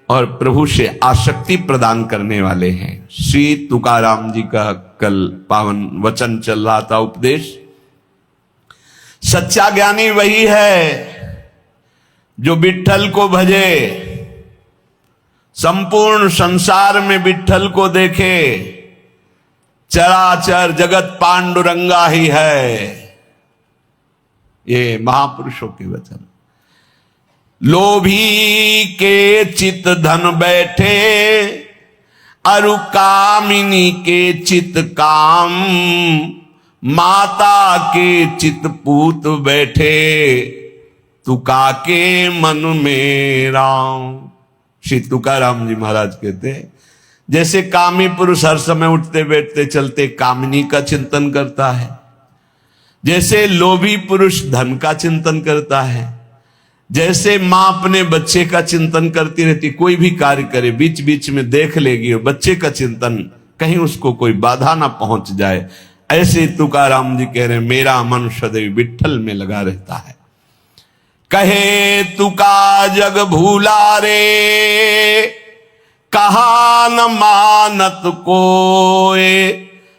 और प्रभु से आसक्ति प्रदान करने वाले हैं। श्री तुकाराम जी का कल पावन वचन चल रहा था, उपदेश। सच्चा ज्ञानी वही है जो विट्ठल को भजे, संपूर्ण संसार में विट्ठल को देखे। चराचर जगत पांडुरंगा ही है। ये महापुरुषों के वचन। लोभी के चित धन बैठे, अरु कामिनी के चित काम। माता के चित पूत बैठे, तुका के मन में राम। श्री तुकाराम जी महाराज कहते हैं, जैसे कामी पुरुष हर समय उठते बैठते चलते कामिनी का चिंतन करता है, जैसे लोभी पुरुष धन का चिंतन करता है, जैसे मां अपने बच्चे का चिंतन करती रहती, कोई भी कार्य करे बीच बीच में देख लेगी और बच्चे का चिंतन, कहीं उसको कोई बाधा ना पहुंच जाए, ऐसे तुकाराम जी कह रहे मेरा मन सदैव विट्ठल में लगा रहता है। कहे तुका जग भूला रे, कहा न मानत कोय।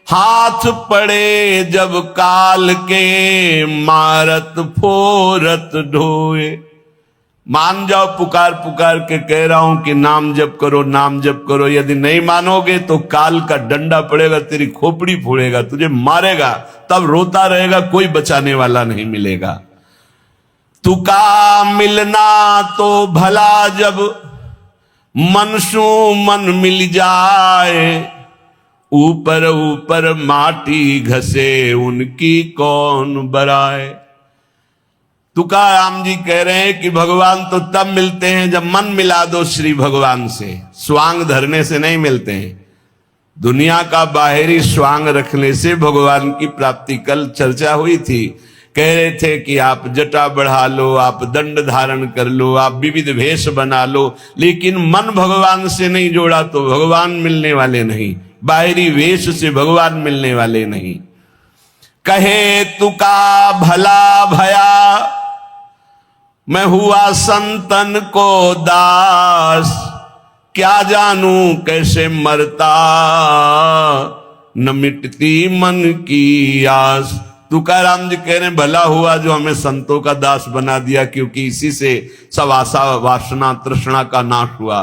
हाथ पड़े जब काल के, मारत फोरत ढोए। मान जाओ, पुकार पुकार के कह रहा हूं कि नाम जप करो, नाम जप करो। यदि नहीं मानोगे तो काल का डंडा पड़ेगा, तेरी खोपड़ी फोड़ेगा, तुझे मारेगा, तब रोता रहेगा, कोई बचाने वाला नहीं मिलेगा। तुका मिलना तो भला जब मन सु मन मिल जाए। ऊपर ऊपर माटी घसे उनकी कौन बराए। तुकाराम जी कह रहे हैं कि भगवान तो तब मिलते हैं जब मन मिला दो श्री भगवान से, स्वांग धरने से नहीं मिलते हैं। दुनिया का बाहरी स्वांग रखने से भगवान की प्राप्ति, कल चर्चा हुई थी, कह रहे थे कि आप जटा बढ़ा लो, आप दंड धारण कर लो, आप विविध वेश बना लो, लेकिन मन भगवान से नहीं जोड़ा तो भगवान मिलने वाले नहीं, बाहरी वेश से भगवान मिलने वाले नहीं। कहे तुका भला भया, मैं हुआ संतन को दास, क्या जानू कैसे मरता, न मिटती मन की आस। तुकाराम जी कह रहे हैं भला हुआ जो हमें संतों का दास बना दिया, क्योंकि इसी से सब आशा वासना तृष्णा का नाश हुआ।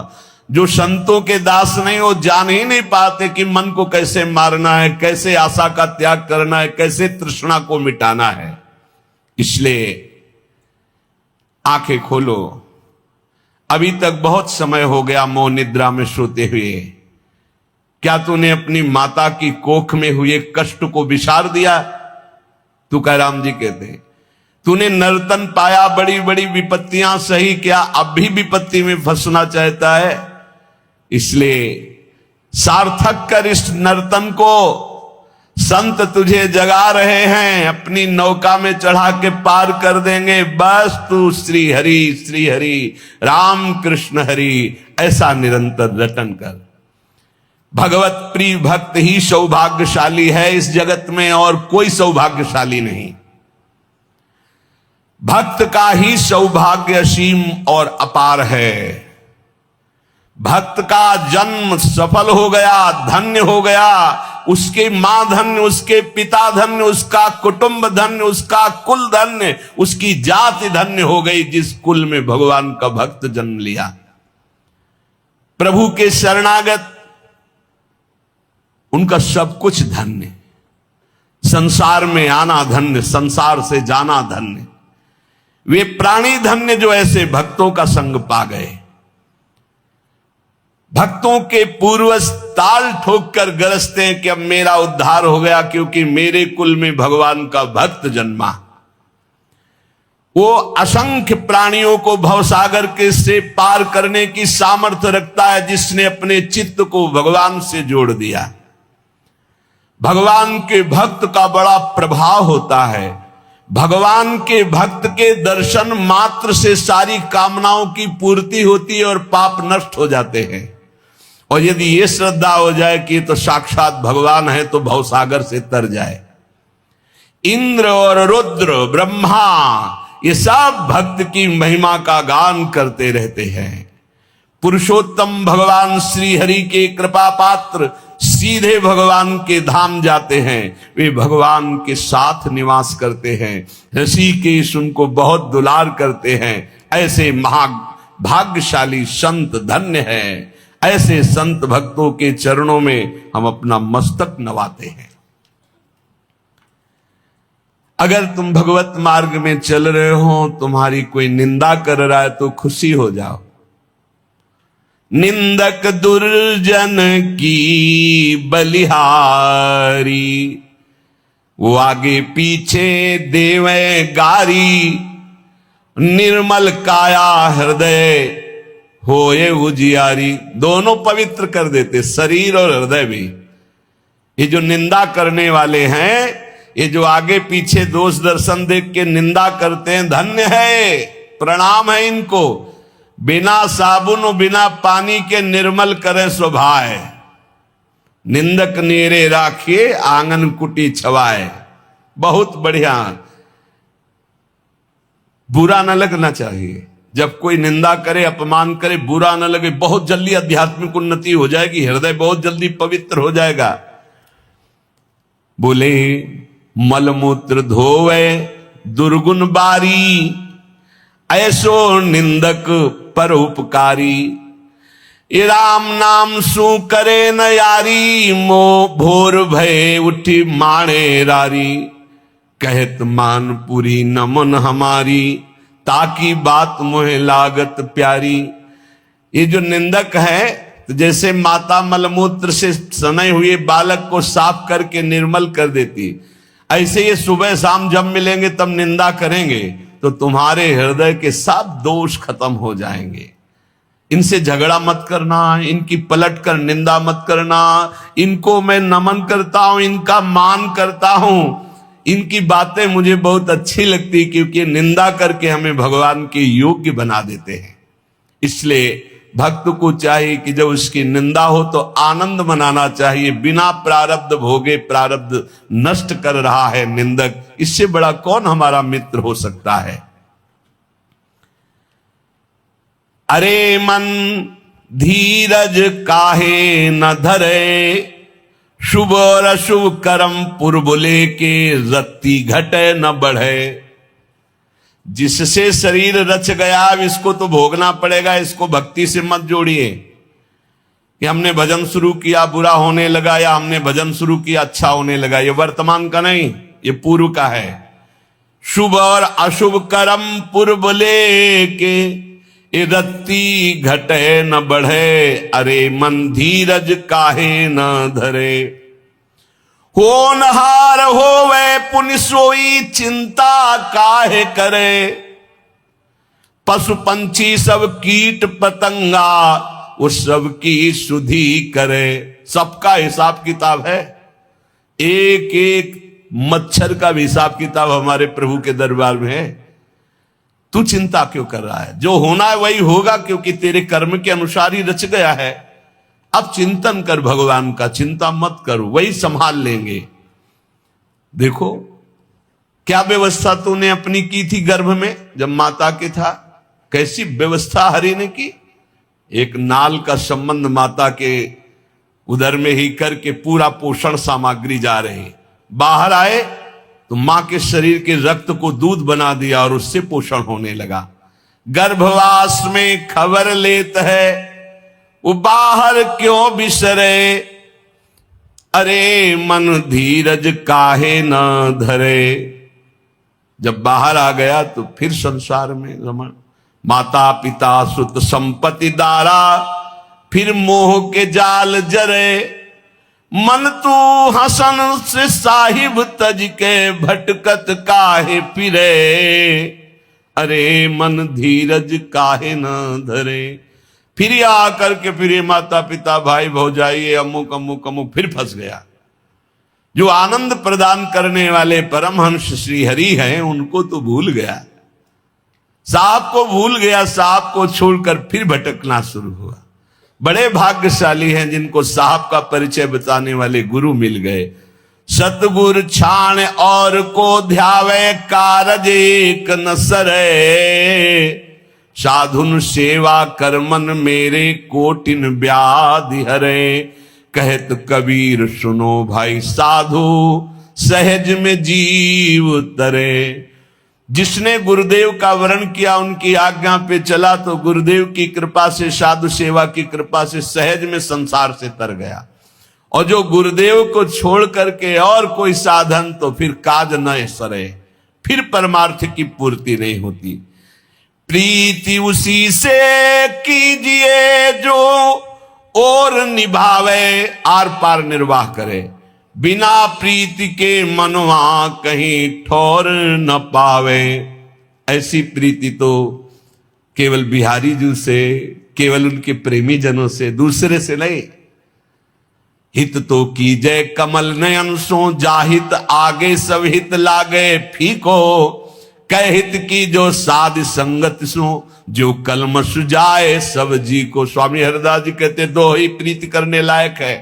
जो संतों के दास नहीं, वो जान ही नहीं पाते कि मन को कैसे मारना है, कैसे आशा का त्याग करना है, कैसे तृष्णा को मिटाना है। इसलिए आंखें खोलो, अभी तक बहुत समय हो गया मौन निद्रा में सोते हुए। क्या तूने अपनी माता की कोख में हुए कष्ट को विसार दिया? तुकाराम जी कहते हैं तूने नर्तन पाया, बड़ी बड़ी विपत्तियां सही, क्या अब भी विपत्ति में फंसना चाहता है? इसलिए सार्थक कर इस नर्तन को, संत तुझे जगा रहे हैं, अपनी नौका में चढ़ा के पार कर देंगे। बस तू श्री हरि राम कृष्ण हरि ऐसा निरंतर रटन कर। भगवत प्रिय भक्त ही सौभाग्यशाली है इस जगत में, और कोई सौभाग्यशाली नहीं। भक्त का ही सौभाग्य असीम और अपार है। भक्त का जन्म सफल हो गया, धन्य हो गया, उसके मां धन्य, उसके पिता धन्य, उसका कुटुंब धन्य, उसका कुल धन्य, उसकी जाति धन्य हो गई जिस कुल में भगवान का भक्त जन्म लिया। प्रभु के शरणागत, उनका सब कुछ धन्य। संसार में आना धन्य, संसार से जाना धन्य। वे प्राणी धन्य जो ऐसे भक्तों का संग पा गए। भक्तों के पूर्वज ताल ठोक कर गरजते हैं कि अब मेरा उद्धार हो गया, क्योंकि मेरे कुल में भगवान का भक्त जन्मा। वो असंख्य प्राणियों को भवसागर के से पार करने की सामर्थ्य रखता है, जिसने अपने चित्त को भगवान से जोड़ दिया। भगवान के भक्त का बड़ा प्रभाव होता है। भगवान के भक्त के दर्शन मात्र से सारी कामनाओं की पूर्ति होती है और पाप नष्ट हो जाते हैं। और यदि ये श्रद्धा हो जाए कि तो साक्षात भगवान है, तो भवसागर से तर जाए। इंद्र और रुद्र, ब्रह्मा, ये सब भक्त की महिमा का गान करते रहते हैं। पुरुषोत्तम भगवान श्री हरि के कृपा पात्र सीधे भगवान के धाम जाते हैं। वे भगवान के साथ निवास करते हैं। ऋषिकेश उनको बहुत दुलार करते हैं। ऐसे भाग्यशाली संत धन्य हैं। ऐसे संत भक्तों के चरणों में हम अपना मस्तक नवाते हैं। अगर तुम भगवत मार्ग में चल रहे हो, तुम्हारी कोई निंदा कर रहा है तो खुशी हो जाओ। निंदक दुर्जन की बलिहारी, वो आगे पीछे देवे गारी। निर्मल काया हृदय होए उजियारी। दोनों पवित्र कर देते, शरीर और हृदय भी। ये जो निंदा करने वाले हैं, ये जो आगे पीछे दोष दर्शन देख के निंदा करते हैं, धन्य है, प्रणाम है इनको। बिना साबुन और बिना पानी के निर्मल करें स्वभाव। निंदक नेरे राखिए आंगन कुटी छवाए। बहुत बढ़िया। बुरा न लगना चाहिए। जब कोई निंदा करे, अपमान करे, बुरा न लगे। बहुत जल्दी आध्यात्मिक उन्नति हो जाएगी, हृदय बहुत जल्दी पवित्र हो जाएगा। बोले मलमूत्र धोवे दुर्गुण बारी, ऐसो निंदक पर उपकारी। ये राम नाम सु करे न यारी, मो भोर भय उठी माणे रारी। कहत मानपुरी नमन हमारी, ताकि बात मोहे लागत प्यारी। ये जो निंदक है, तो जैसे माता मलमूत्र से सने हुए बालक को साफ करके निर्मल कर देती, ऐसे ये सुबह शाम जब मिलेंगे तब निंदा करेंगे तो तुम्हारे हृदय के सब दोष खत्म हो जाएंगे। इनसे झगड़ा मत करना, इनकी पलट कर निंदा मत करना, इनको मैं नमन करता हूं, इनका मान करता हूं, इनकी बातें मुझे बहुत अच्छी लगती क्योंकि निंदा करके हमें भगवान के योग्य बना देते हैं। इसलिए भक्त को चाहिए कि जब उसकी निंदा हो तो आनंद मनाना चाहिए। बिना प्रारब्ध भोगे प्रारब्ध नष्ट कर रहा है निंदक, इससे बड़ा कौन हमारा मित्र हो सकता है। अरे मन धीरज काहे न धरे, शुभ और अशुभ कर्म पुरबुले के रत्ती घटे न बढ़े। जिससे शरीर रच गया अब इसको तो भोगना पड़ेगा, इसको भक्ति से मत जोड़िए कि हमने भजन शुरू किया बुरा होने लगा या हमने भजन शुरू किया अच्छा होने लगा। ये वर्तमान का नहीं, ये पूर्व का है। शुभ और अशुभ कर्म पुरबुले के ए रत्ती घटे न बढ़े, अरे मन धीरज काहे न धरे। होनहार होवे पुनि सोई चिंता काहे करे, पशु पंछी सब कीट पतंगा उस सब की सुधि करे। सबका हिसाब किताब है, एक एक मच्छर का भी हिसाब किताब हमारे प्रभु के दरबार में है। तू चिंता क्यों कर रहा है? जो होना है वही होगा क्योंकि तेरे कर्म के अनुसार ही रच गया है। अब चिंतन कर भगवान का, चिंता मत कर, वही संभाल लेंगे। देखो क्या व्यवस्था तूने अपनी की थी गर्भ में जब माता के था, कैसी व्यवस्था हरि ने की। एक नाल का संबंध माता के उदर में ही करके पूरा पोषण सामग्री जा रही, बाहर आए तो मां के शरीर के रक्त को दूध बना दिया और उससे पोषण होने लगा। गर्भवास में खबर लेत है वो बाहर क्यों बिसरे, अरे मन धीरज काहे न धरे। जब बाहर आ गया तो फिर संसार में रमण, माता पिता सुत संपत्ति दारा, फिर मोह के जाल जरे। मन तू हसन से साहिब तज के भटकत काहे फिरे, अरे मन धीरज काहे न धरे। फिर आकर के फिर माता पिता भाई भौजाई अमुक अमुक अमुक फिर फंस गया। जो आनंद प्रदान करने वाले परमहंस श्री हरि हैं उनको तो भूल गया, साहब को भूल गया, साहब को छोड़कर फिर भटकना शुरू हुआ। बड़े भाग्यशाली हैं जिनको साहब का परिचय बताने वाले गुरु मिल गए। सतगुर छाण और को ध्यावे कारज एक न सरे, साधुन सेवा करमन मेरे कोटिन व्याधि हरे। कहत कबीर सुनो भाई साधु सहज में जीव तरे। जिसने गुरुदेव का वर्ण किया उनकी आज्ञा पे चला तो गुरुदेव की कृपा से साधु सेवा की कृपा से सहज में संसार से तर गया। और जो गुरुदेव को छोड़ करके और कोई साधन तो फिर काज न सरे, फिर परमार्थ की पूर्ति नहीं होती। प्रीति उसी से कीजिए जो और निभावे, आर पार निर्वाह करे। बिना प्रीति के मनवा कहीं ठौर न पावे। ऐसी प्रीति तो केवल बिहारी जी से, केवल उनके प्रेमी जनों से, दूसरे से नहीं। हित तो कीजय कमल नयन सो, जाहित आगे सब हित लागे फीको। कह हित की जो साध संगत सो, जो कलम सुजाए सब जी को। स्वामी हरिदास जी कहते दो ही प्रीति करने लायक है,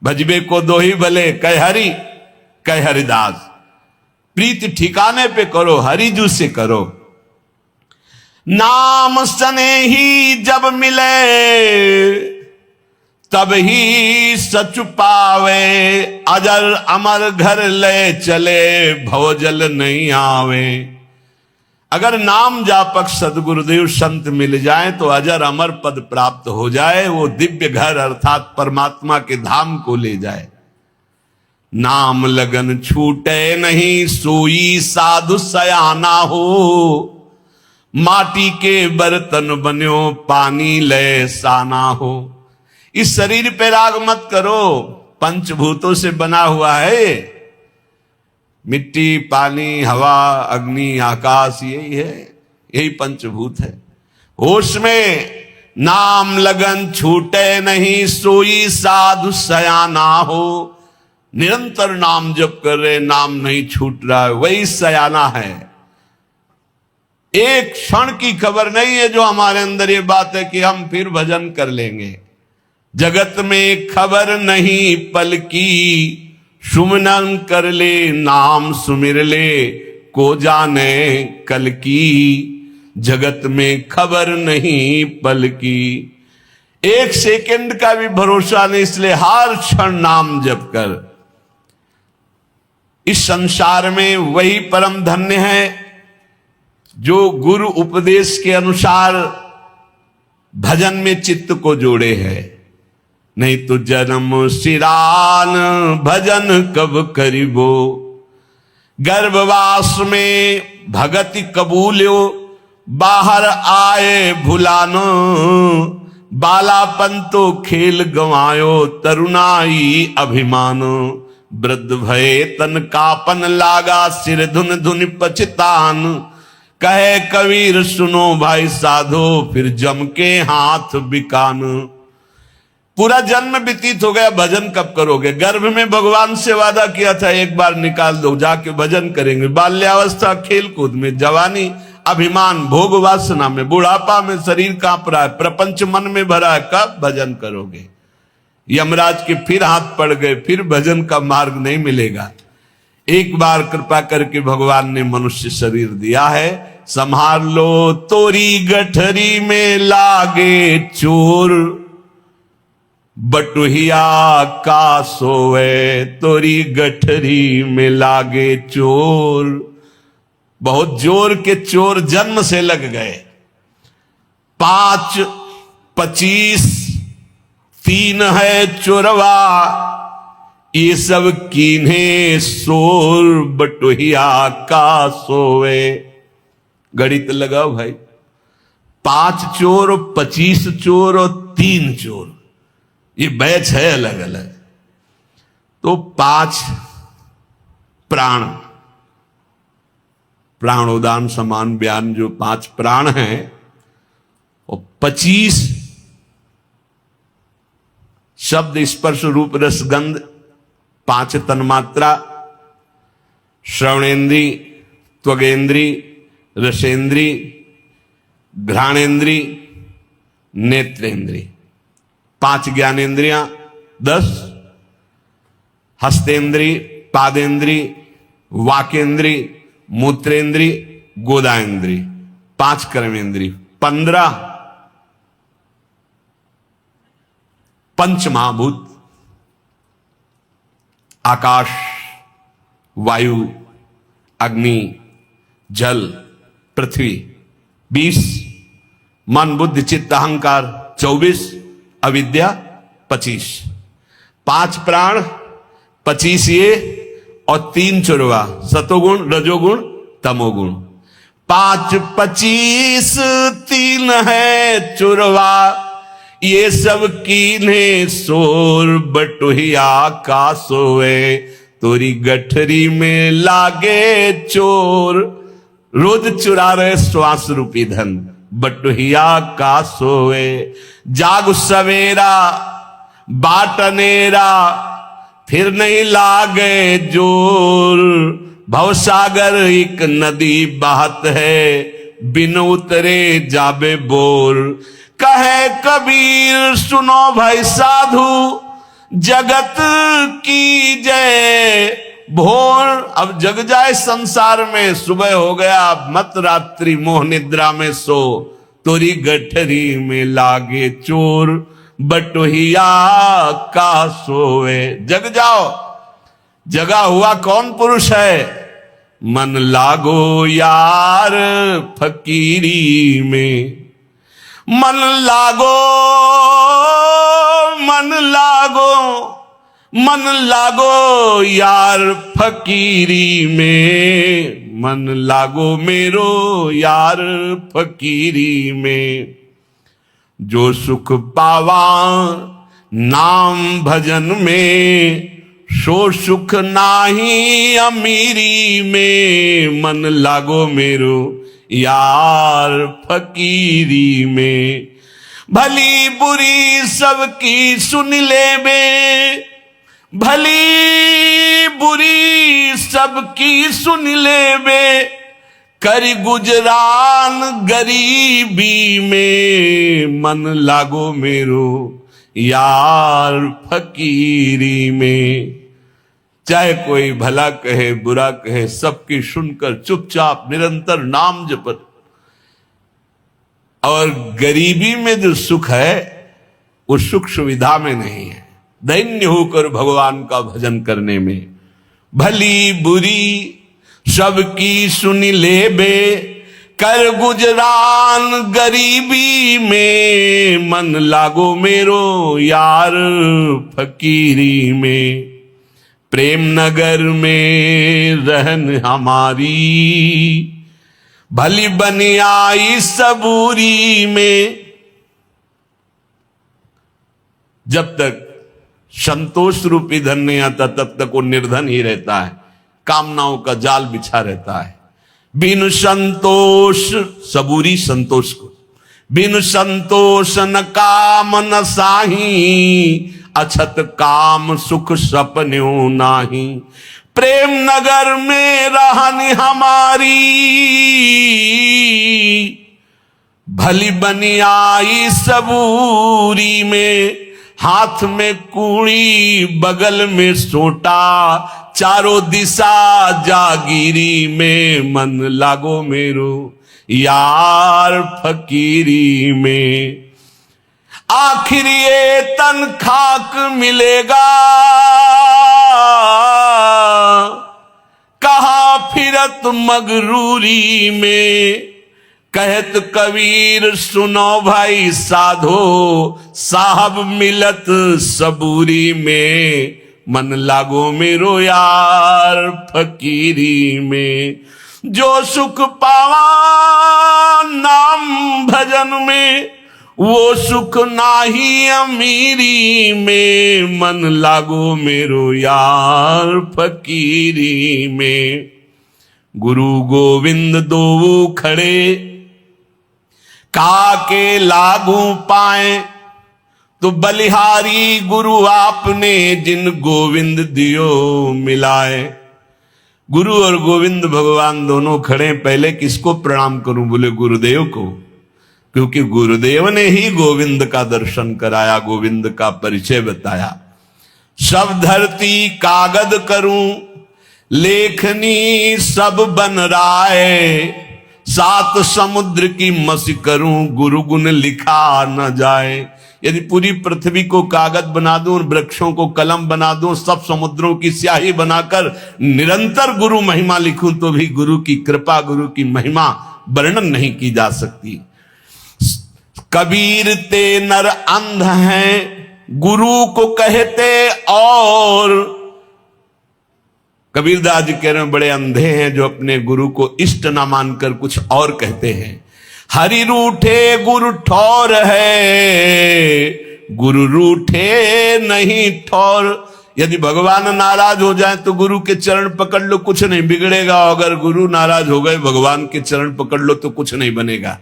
भजबे को दो ही भले, कह हरि कह हरिदास। प्रीति ठिकाने पे करो, हरिजू से करो। नाम सने ही जब मिले तब ही सच पावे। अजर अमर घर ले चले भवजल नहीं आवे। अगर नाम जापक सदगुरुदेव संत मिल जाए तो अजर अमर पद प्राप्त हो जाए, वो दिव्य घर अर्थात परमात्मा के धाम को ले जाए। नाम लगन छूटे नहीं सोई साधु सयाना हो। माटी के बर्तन बन्यो पानी ले साना हो। इस शरीर पे राग मत करो, पंचभूतों से बना हुआ है, मिट्टी, पानी, हवा, अग्नि, आकाश, यही है, यही पंचभूत है। होश में नाम लगन छूटे नहीं, सोई साधु सयाना हो। निरंतर नाम जप कर रहे, नाम नहीं छूट रहा है, वही सयाना है। एक क्षण की खबर नहीं है जो हमारे अंदर ये बात है कि हम फिर भजन कर लेंगे। जगत में खबर नहीं पल की, सुमनन कर ले, नाम सुमिर ले, को जाने कल की। जगत में खबर नहीं पल की, एक सेकंड का भी भरोसा नहीं, इसलिए हर क्षण नाम जप कर। इस संसार में वही परम धन्य है जो गुरु उपदेश के अनुसार भजन में चित्त को जोड़े है। नहीं तो जन्म सिरान भजन कब करिबो, गर्भवास में भगति कबूल्यो, बाहर आए भुलानो, बालापन तो खेल गंवायो, तरुणाई अभिमानो। वृद्ध भये तन कापन लागा, सिर धुन धुन पछतान, कहे कबीर सुनो भाई साधो, फिर जम के हाथ बिकान। पूरा जन्म व्यतीत हो गया, भजन कब करोगे? गर्भ में भगवान से वादा किया था एक बार निकाल दो, जाके भजन करेंगे। बाल्यावस्था खेल कूद में, जवानी अभिमान भोग वासना में, बुढ़ापा में शरीर कांप रहा है, प्रपंच मन में भरा है, कब भजन करोगे? यमराज के फिर हाथ पड़ गए, फिर भजन का मार्ग नहीं मिलेगा। एक बार कृपा करके भगवान ने मनुष्य शरीर दिया है, संभाल लो तोरी गठरी में लागे चोर, बटुहिया का सोए तोरी गठरी में लागे चोर। बहुत जोर के चोर जन्म से लग गए। 5, 25, 3 है चोरवा, ये सब कीन्हे सोर, बटुहिया का सोए। गणित लगाओ भाई, 5 चोर, 25 चोर और 3 चोर, ये बैच है अलग अलग। तो 5 प्राण, प्राणोदान समान बयान, जो 5 प्राण हैं, और 25 शब्द स्पर्श रूप रस गंध, 5 तन्मात्रा, श्रवणेन्द्री, त्वगेन्द्री, रसेंद्री, घ्राणेन्द्री, नेत्रेंद्री, 5 ज्ञानेन्द्रियां, 10 हस्तेन्द्री, पादेन्द्री, वाकेन्द्री, मूत्रेंद्री, गोदाएंद्री, 5 कर्मेंद्री, 15 पंचमहाभूत, आकाश, वायु, अग्नि, जल, पृथ्वी, 20 मन बुद्धि चित्त अहंकार, 24 अविद्या, 25 5 प्राण, 25 ये और 3 चुरवा, सतोगुण, रजोगुण, तमोगुण। 5, 25, 3 है चुरवा, ये सब कीन्हे सोर, बटुहिया का सोए तोरी गठरी में लागे चोर। रोज चुरा रहे श्वास रूपी धन, बटुहिया का सोए। जाग सवेरा बाटनेरा, फिर नहीं लागे जोर। भवसागर एक नदी बहत है, बिन उतरे जाबे बोर। कहे कबीर सुनो भाई साधु, जगत की जय भोर। अब जग जाए संसार में, सुबह हो गया मत रात्रि मोह निद्रा में सो, तोरी गठरी में लागे चोर, बटुहिया का सोए। जग जाओ, जगा हुआ कौन पुरुष है? मन लागो यार फकीरी में, मन लागो, मन लागो, मन लागो यार फकीरी में, मन लागो मेरो यार फकीरी में। जो सुख पावा नाम भजन में सो सुख नाही अमीरी में, मन लागो मेरो यार फकीरी में। भली बुरी सबकी सुन ले बे, भली बुरी सबकी सुन ले बे, कर गुजरान गरीबी में, मन लागो मेरो यार फकीरी में। चाहे कोई भला कहे बुरा कहे, सबकी सुनकर चुपचाप निरंतर नाम जपत। और गरीबी में जो सुख है वो सुख सुविधा में नहीं है, दैन्य होकर भगवान का भजन करने में। भली बुरी सबकी सुन ले बे, कर गुजरान गरीबी में, मन लागो मेरो यार फकीरी में। प्रेम नगर में रहन हमारी, भली बनी आई सबूरी में। जब तक संतोष रूपी धन नहीं आता तब तक वो निर्धन ही रहता है, कामनाओं का जाल बिछा रहता है। बिन संतोष, सबूरी संतोष को, बिन संतोष न काम न साही, अछत काम सुख सपन्यों नाही। प्रेम नगर में रहनी हमारी, भली बनी आई सबूरी में। हाथ में कूड़ी बगल में सोटा, चारों दिशा जागीरी में, मन लागो मेरो यार फकीरी में। आखिर ये तन खाक मिलेगा, कहा फिरत मगरूरी में। कहत कबीर सुनो भाई साधो, साहब मिलत सबूरी में, मन लागो मेरो यार फकीरी में। जो सुख पावा नाम भजन में, वो सुख नाही अमीरी में, मन लागो मेरो यार फकीरी में। गुरु गोविंद दो खड़े, काके लागू पाए, तो बलिहारी गुरु आपने जिन गोविंद दियो मिलाए। गुरु और गोविंद भगवान दोनों खड़े, पहले किसको प्रणाम करूं? बोले गुरुदेव को, क्योंकि गुरुदेव ने ही गोविंद का दर्शन कराया, गोविंद का परिचय बताया। सब धरती कागद करूं, लेखनी सब बन राय, सात समुद्र की मसी करूं, गुरु गुण लिखा न जाए। यदि पूरी पृथ्वी को कागज बना दूं, वृक्षों को कलम बना दूं, सब समुद्रों की स्याही बनाकर निरंतर गुरु महिमा लिखूं, तो भी गुरु की कृपा, गुरु की महिमा वर्णन नहीं की जा सकती। कबीर ते नर अंध हैं, गुरु को कहते और। कबीरदास जी कह रहे हैं बड़े अंधे हैं जो अपने गुरु को इष्ट ना मानकर कुछ और कहते हैं। हरि रूठे गुरु ठौर है, गुरु रूठे नहीं ठौर। यदि भगवान नाराज हो जाए तो गुरु के चरण पकड़ लो, कुछ नहीं बिगड़ेगा। अगर गुरु नाराज हो गए, भगवान के चरण पकड़ लो तो कुछ नहीं बनेगा।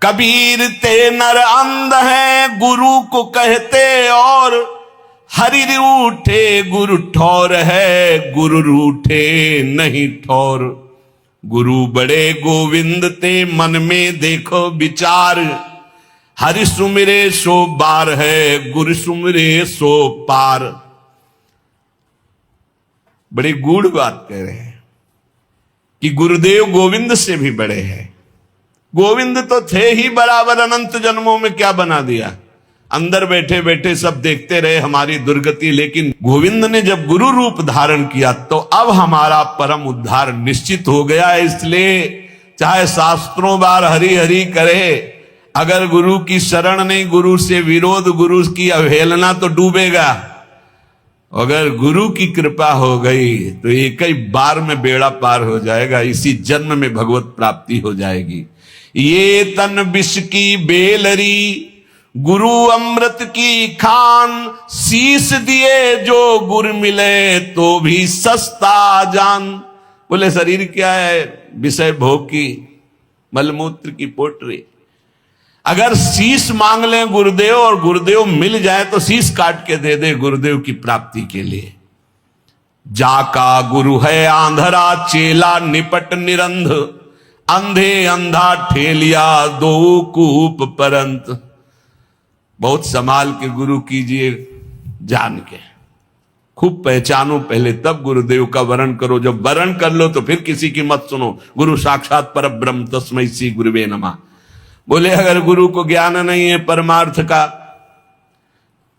कबीर ते नर अंध हैं, गुरु को कहते और। हरि रूठे गुरु ठौर है, गुरु रूठे नहीं ठौर। गुरु बड़े गोविंद ते मन में देखो विचार, हरि सुमिरे सो बार है, गुरु सुमिरे सो पार। बड़ी गूढ़ बात कह रहे हैं कि गुरुदेव गोविंद से भी बड़े हैं। गोविंद तो थे ही बराबर, अनंत जन्मों में क्या बना दिया। अंदर बैठे बैठे सब देखते रहे हमारी दुर्गति, लेकिन गोविंद ने जब गुरु रूप धारण किया तो अब हमारा परम उद्धार निश्चित हो गया। इसलिए चाहे शास्त्रों बार हरि हरि करे, अगर गुरु की शरण नहीं, गुरु से विरोध, गुरु की अवहेलना तो डूबेगा। अगर गुरु की कृपा हो गई तो एक ही बार में बेड़ा पार हो जाएगा, इसी जन्म में भगवत प्राप्ति हो जाएगी। ये तन विष की बेलरी, गुरु अमृत की खान, शीश दिए जो गुर मिले तो भी सस्ता जान। बोले शरीर क्या है? विषय भोग की, मलमूत्र की पोटरी। अगर शीश मांग लें गुरुदेव और गुरुदेव मिल जाए तो शीश काट के दे दे गुरुदेव की प्राप्ति के लिए। जाका गुरु है आंधरा चेला निपट निरंध, अंधे अंधा ठेलिया दो कूप परंत। बहुत संभाल के गुरु कीजिए, जान के खूब पहचानो पहले, तब गुरुदेव का वरण करो। जब वरण कर लो तो फिर किसी की मत सुनो। गुरु साक्षात परब्रह्म तस्मै श्री गुरुवे नमः। बोले अगर गुरु को ज्ञान नहीं है परमार्थ का,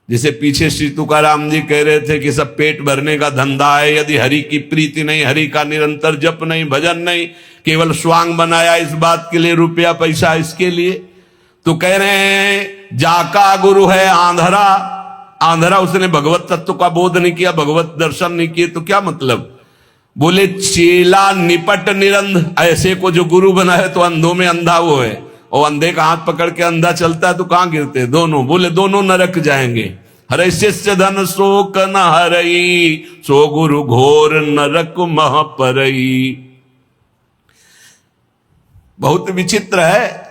जिसे पीछे श्री तुकाराम जी कह रहे थे कि सब पेट भरने का धंधा है, यदि हरि की प्रीति नहीं, हरि का निरंतर जप नहीं, भजन नहीं, केवल स्वांग बनाया इस बात के लिए, रुपया पैसा इसके लिए, तो कह रहे हैं जाका गुरु है आंधरा। आंधरा, उसने भगवत तत्व का बोध नहीं किया, भगवत दर्शन नहीं किए, तो क्या मतलब? बोले चेला निपट निरंध, ऐसे को जो गुरु बना है तो अंधों में अंधा वो है, और अंधे का हाथ पकड़ के अंधा चलता है तो कहां गिरते हैं दोनों? बोले दोनों नरक जाएंगे। हरे शिष्य धन शोक न हरई, सो गुरु घोर नरक मह परई। बहुत विचित्र है।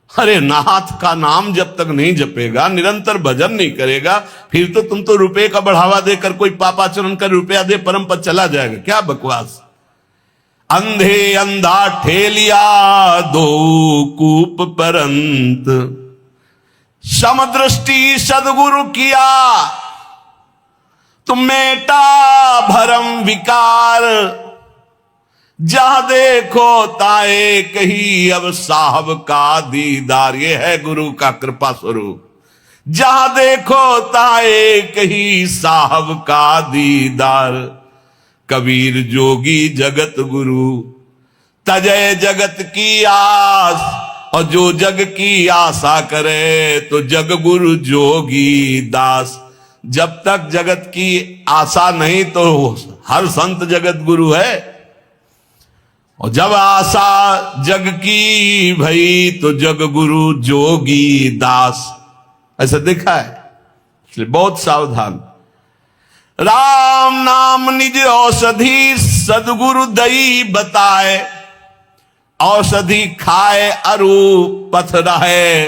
अरे नाथ का नाम जब तक नहीं जपेगा, निरंतर भजन नहीं करेगा, फिर तो तुम तो रुपए का बढ़ावा देकर कोई पापाचरण कर रुपया दे परम पद चला जाएगा। क्या बकवास। अंधे अंधा ठेलिया दो कूप परंत, समदृष्टि सदगुरु किया तो मेटा भरम विकार। जहां देखो ताए कही अब साहब का दीदार। ये है गुरु का कृपा स्वरूप। जहां देखो ताए कही साहब का दीदार। कबीर जोगी जगत गुरु तजय जगत की आस, और जो जग की आशा करे तो जग गुरु जोगी दास। जब तक जगत की आशा नहीं तो हर संत जगत गुरु है, और जब आशा जग की भई तो जग गुरु जोगी दास। ऐसा देखा है, इसलिए बहुत सावधान। राम नाम निज औषधि सदगुरु दई बताए, औषधि खाए अरु पथ रहे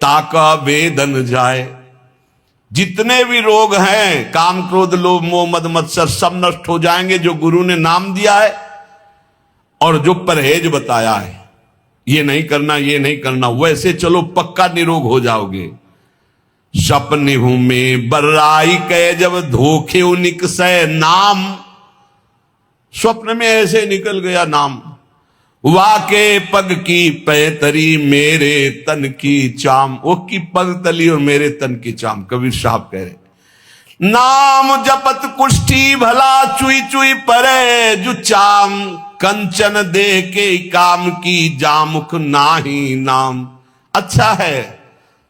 ताका वेदन जाए। जितने भी रोग हैं, काम क्रोध लोभ मोह मद मत्सर, सब नष्ट हो जाएंगे जो गुरु ने नाम दिया है और जो परहेज बताया है। ये नहीं करना, ये नहीं करना, वैसे चलो पक्का निरोग हो जाओगे। सपने हूं में बर्राई के जब धोखे निकसे नाम। स्वप्न में ऐसे निकल गया नाम। वाके पग की पैतरी मेरे तन की चाम। वो की पग तली और मेरे तन की चाम, कबीर साहब कह रहे। नाम जपत कुष्ठी भला चुई चुई परे जु चाम। कंचन दे के काम की जामुख नाही नाम। अच्छा है,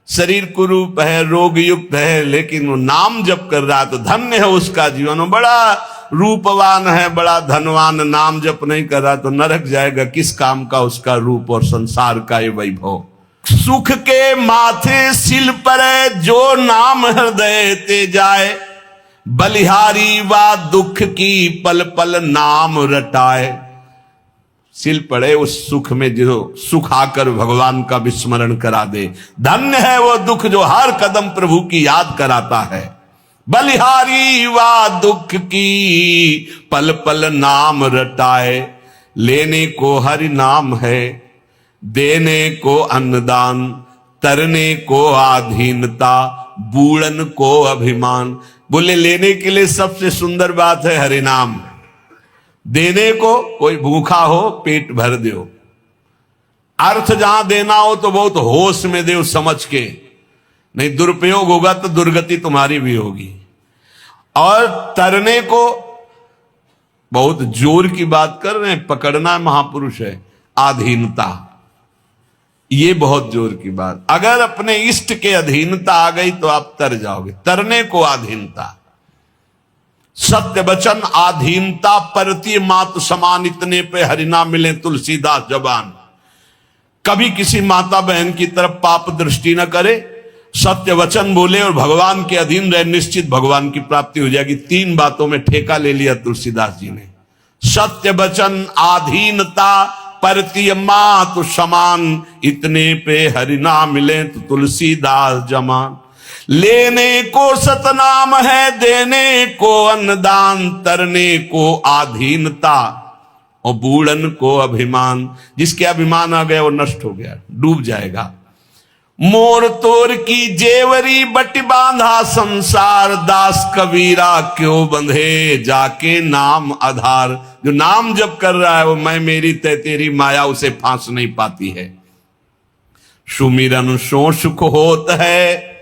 शरीर कुरूप है, रोग युक्त है, लेकिन वो नाम जप कर रहा है तो धन्य है उसका जीवन। वो बड़ा रूपवान है, बड़ा धनवान, नाम जप नहीं कर रहा तो नरक जाएगा। किस काम का उसका रूप और संसार का ये वैभव। सुख के माथे सिल पर जो नाम हृदय ते जाए। बलिहारी वा दुख की पल पल नाम रटाए। सिल पड़े उस सुख में जो सुख आकर भगवान का विस्मरण करा दे। धन्य है वो दुख जो हर कदम प्रभु की याद कराता है। बलिहारी वा दुख की पल पल नाम रटाए। लेने को हरि नाम है, देने को अन्नदान, तरने को आधीनता, बूढ़न को अभिमान। बोले लेने के लिए सबसे सुंदर बात है हरि नाम। देने को कोई भूखा हो पेट भर दो। अर्थ जहां देना हो तो बहुत होश में दो, समझ के, नहीं दुरुपयोग होगा तो दुर्गति तुम्हारी भी होगी। और तरने को बहुत जोर की बात कर रहे हैं, पकड़ना महापुरुष है। आधीनता, ये बहुत जोर की बात। अगर अपने इष्ट के अधीनता आ गई तो आप तर जाओगे। तरने को आधीनता। सत्य वचन आधीनता परती मात समान, इतने पे हरिना मिले तुलसीदास जबान। कभी किसी माता बहन की तरफ पाप दृष्टि न करे। सत्य वचन बोले और भगवान के अधीन रहे, निश्चित भगवान की प्राप्ति हो जाएगी। 3 बातों में ठेका ले लिया तुलसीदास जी ने। सत्य वचन, आधीनता, परतीय मातु समान, इतने पे हरि नाम मिले तो तुलसीदास जमान। लेने को सतनाम है, देने को अन्नदान, तरने को आधीनता और बूढ़न को अभिमान। जिसके अभिमान आ गया वो नष्ट हो गया, डूब जाएगा। मोर तोर की जेवरी बट बांधा संसार, दास कबीरा क्यों बंधे जाके नाम आधार। जो नाम जप कर रहा है वो मैं मेरी तय तेरी माया उसे फांस नहीं पाती है। सुमिरन सो सुख होत है,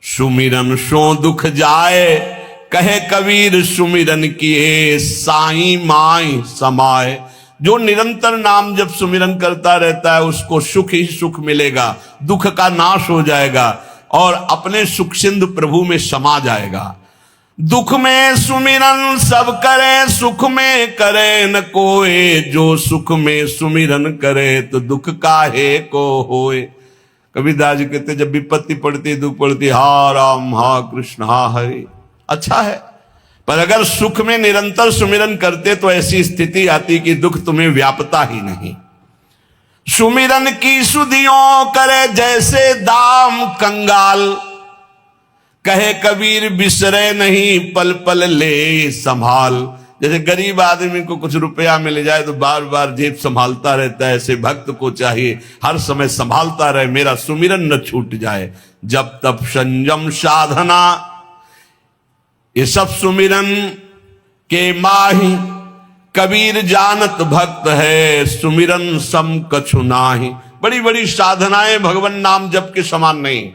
सुमिरन सो दुख जाए, कहे कबीर सुमिरन किए साई माई समाए। जो निरंतर नाम जब सुमिरन करता रहता है उसको सुख ही सुख मिलेगा, दुख का नाश हो जाएगा और अपने सुख सिंधु प्रभु में समा जाएगा। दुख में सुमिरन सब करे, सुख में करे न कोई, जो सुख में सुमिरन करे तो दुख काहे को होए। कबीरदास जी कहते जब विपत्ति पड़ती, दुख पड़ती, हा राम हा कृष्ण हा हरि, अच्छा है। पर अगर सुख में निरंतर सुमिरन करते तो ऐसी स्थिति आती कि दुख तुम्हें व्यापता ही नहीं। सुमिरन की सुधियों करे जैसे दाम कंगाल, कहे कबीर बिसरे नहीं पल पल ले संभाल। जैसे गरीब आदमी को कुछ रुपया मिल जाए तो बार बार जेब संभालता रहता है, ऐसे भक्त को चाहिए हर समय संभालता रहे, मेरा सुमिरन न छूट जाए। जब तब संयम साधना, ये सब सुमिरन के माही, कबीर जानत भक्त है, सुमिरन सम कछु नाही। बड़ी बड़ी साधनाएं भगवान नाम जप के समान नहीं,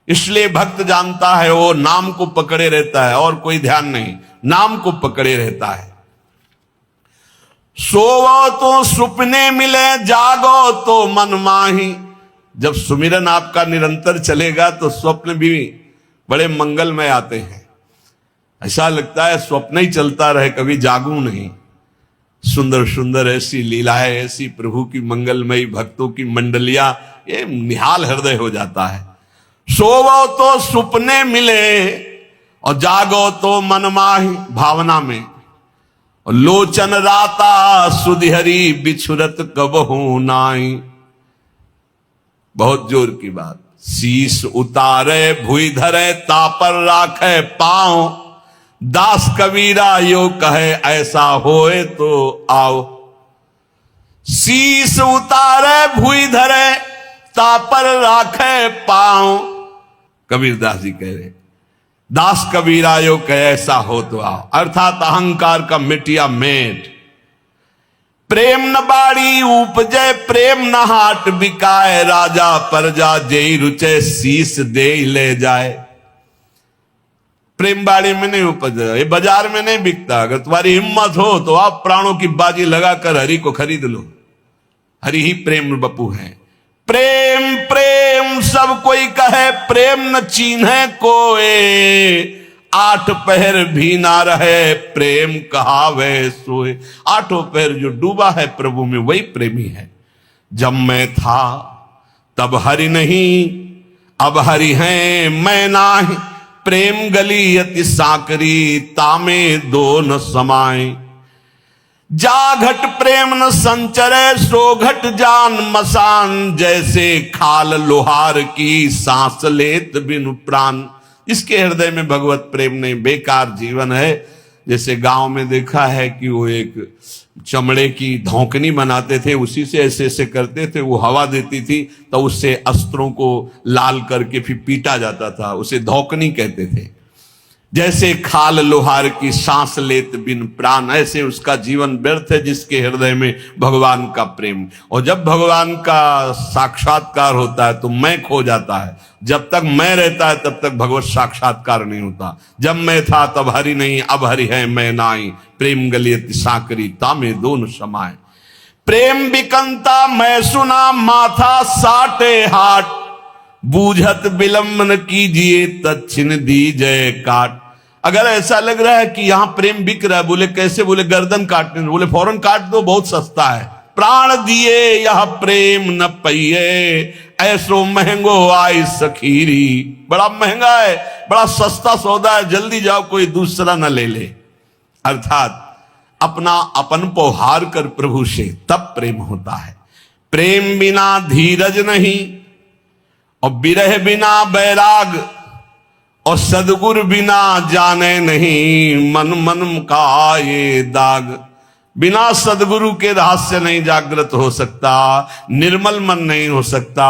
इसलिए भक्त जानता है वो नाम को पकड़े रहता है और कोई ध्यान नहीं, नाम को पकड़े रहता है। सोवो तो सुपने मिले, जागो तो मन माही। जब सुमिरन आपका निरंतर चलेगा तो स्वप्न भी बड़े मंगलमय आते हैं। ऐसा लगता है स्वप्न ही चलता रहे, कभी जागूं नहीं। सुंदर सुंदर ऐसी लीलाएं, ऐसी प्रभु की मंगलमयी भक्तों की मंडलियां, ये निहाल हृदय हो जाता है। सोवो तो सुपने मिले और जागो तो मन माही, भावना में। और लोचन राता सुधिहरी बिछुरत कबहू नाई। बहुत जोर की बात। शीश उतारे भुई धरे, तापर राखे पांव, दास कबीरा यो कहे ऐसा होए तो आओ। शीश उतारे भुई धरे, तापर राखे पांव। कबीरदास जी कह रहे दास कबीरा यो कहे ऐसा हो तो आओ, अर्थात अहंकार का मिटिया मेट। प्रेम न बाड़ी उपजे, प्रेम न हाट बिकाए, राजा प्रजा जेई रुचे, शीश दे ले जाए। प्रेम बाड़ी में नहीं उपज, ये बाजार में नहीं बिकता। अगर तुम्हारी हिम्मत हो तो आप प्राणों की बाजी लगाकर हरि को खरीद लो। हरि ही प्रेम बपू है। प्रेम प्रेम सब कोई कहे, प्रेम न चीन्हे कोई, 8 पहर भी ना रहे, प्रेम कहावे सोए। 8 पहर जो डूबा है प्रभु में वही प्रेमी है। जब मैं था तब हरि नहीं, अब हरि हैं मैं नाही, प्रेम गली अति साकरी, तामे दो न समाए। जा घट प्रेम न संचरे, सो घट जान मसान, जैसे खाल लोहार की सांस लेत बिनु प्राण। इसके हृदय में भगवत प्रेम नहीं, बेकार जीवन है। जैसे गांव में देखा है कि वो एक चमड़े की धौकनी बनाते थे, उसी से ऐसे ऐसे करते थे, वो हवा देती थी तो उससे अस्त्रों को लाल करके फिर पीटा जाता था, उसे धौकनी कहते थे। जैसे खाल लोहार की सांस लेत बिन प्राण, ऐसे उसका जीवन व्यर्थ है जिसके हृदय में भगवान का प्रेम। और जब भगवान का साक्षात्कार होता है तो मैं खो जाता है। जब तक मैं रहता है तब तक भगवत साक्षात्कार नहीं होता। जब मैं था तब हरि नहीं, अब हरि है मैं नाई, प्रेम गलियत साकरी, तामे दोन समाए। प्रेम बिकंता मैं सुना, माथा साटे हाट, बूझत विलंब न कीजिए, तच्छिन दीजय काट। अगर ऐसा लग रहा है कि यहां प्रेम बिक रहा है, बोले कैसे? बोले गर्दन काटने, बोले फौरन काट दो, बहुत सस्ता है। प्राण दिए यह प्रेम न पइए, ऐसो महंगो आई सखीरी, बड़ा महंगा है, बड़ा सस्ता सौदा है, जल्दी जाओ कोई दूसरा न ले ले। अर्थात अपना अपन पौहार कर प्रभु से, तब प्रेम होता है। प्रेम बिना धीरज नहीं, और विरह बिना बैराग, और सदगुरु बिना जाने नहीं मन मन का ये दाग। बिना सदगुरु के रहस्य नहीं जागृत हो सकता, निर्मल मन नहीं हो सकता।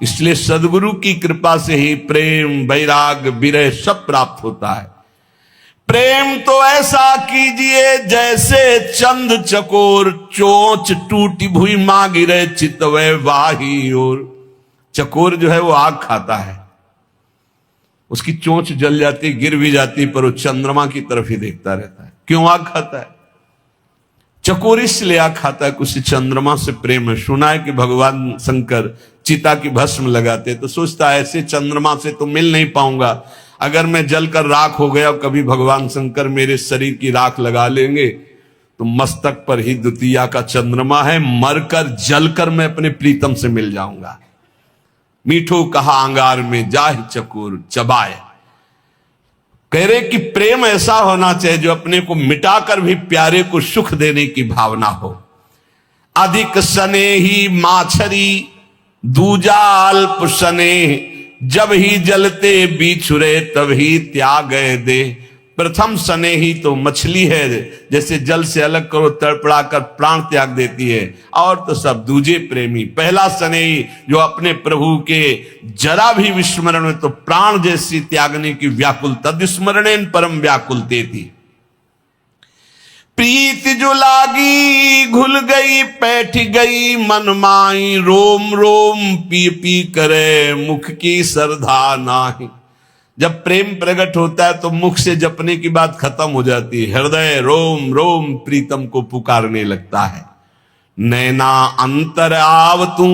इसलिए सदगुरु की कृपा से ही प्रेम, वैराग, विरह सब प्राप्त होता है। प्रेम तो ऐसा कीजिए जैसे चंद चकोर, चोंच टूटी भुई मां गिरे चितवे वाही ओर। चकोर जो है वो आग खाता है, उसकी चोंच जल जाती, गिर भी जाती, पर वो चंद्रमा की तरफ ही देखता रहता है। क्यों आग खाता है? चकोर इसलिए आग खाता है, कुछ चंद्रमा से प्रेम है। सुना है कि भगवान शंकर चिता की भस्म लगाते, तो सोचता है ऐसे चंद्रमा से तो मिल नहीं पाऊंगा, अगर मैं जलकर राख हो गया, कभी भगवान शंकर मेरे शरीर की राख लगा लेंगे तो मस्तक पर ही द्वितीया का चंद्रमा है, मरकर जलकर मैं अपने प्रीतम से मिल जाऊंगा। मीठो कहा अंगार में जाहि चकोर चबाए। कह रहे कि प्रेम ऐसा होना चाहिए जो अपने को मिटाकर भी प्यारे को सुख देने की भावना हो। अधिक स्नेही माछरी दूजा अल्प स्नेह, जब ही जलते बिछुरे तब ही त्याग दे। प्रथम स्नेही तो मछली है, जैसे जल से अलग करो तड़पड़ा कर प्राण त्याग देती है, और तो सब दूजे प्रेमी। पहला स्नेही जो अपने प्रभु के जरा भी विस्मरण में तो प्राण जैसी त्यागने की व्याकुल, तद्स्मरणेन परम व्याकुल थी। प्रीत जो लागी घुल गई बैठ गई मन माई, रोम रोम पी पी करे मुख की सरधा नाही। जब प्रेम प्रकट होता है तो मुख से जपने की बात खत्म हो जाती है, हृदय रोम रोम प्रीतम को पुकारने लगता है। नैना अंतर आव तू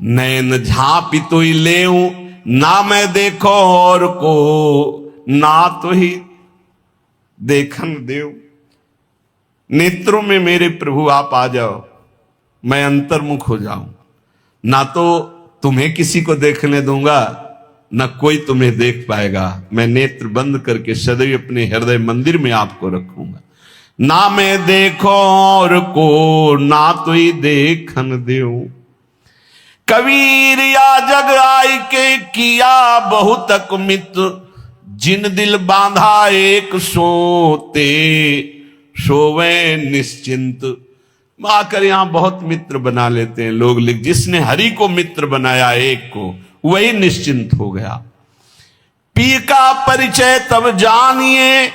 नैन झांपी तो ही ले, ना मैं देखो और को ना तो ही देखन देव। नेत्रों में मेरे प्रभु आप आ जाओ, मैं अंतर्मुख हो जाऊं, ना तो तुम्हें किसी को देखने दूंगा, न कोई तुम्हें देख पाएगा। मैं नेत्र बंद करके सदैव अपने हृदय मंदिर में आपको रखूंगा। ना मैं देखो और को ना तो ही देखन देऊ। कबीर या जग आई के किया बहुतक मित्र, जिन दिल बांधा एक सोते सोवे निश्चिंत। आकर यहां बहुत मित्र बना लेते हैं लोग, लिख जिसने हरि को मित्र बनाया एक को, वही निश्चिंत हो गया। पी का परिचय तब जानिए,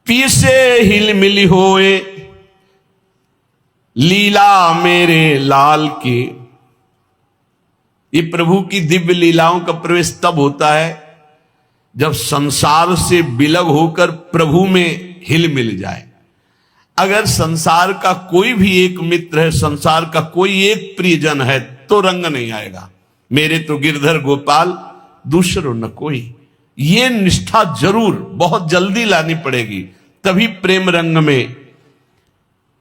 पी से हिल मिली होए, लीला मेरे लाल की। ये प्रभु की दिव्य लीलाओं का प्रवेश तब होता है जब संसार से विलग होकर प्रभु में हिल मिल जाए। अगर संसार का कोई भी एक मित्र है, संसार का कोई एक प्रियजन है, तो रंग नहीं आएगा। मेरे तो गिरधर गोपाल दूसरो न कोई, ये निष्ठा जरूर बहुत जल्दी लानी पड़ेगी, तभी प्रेम रंग में।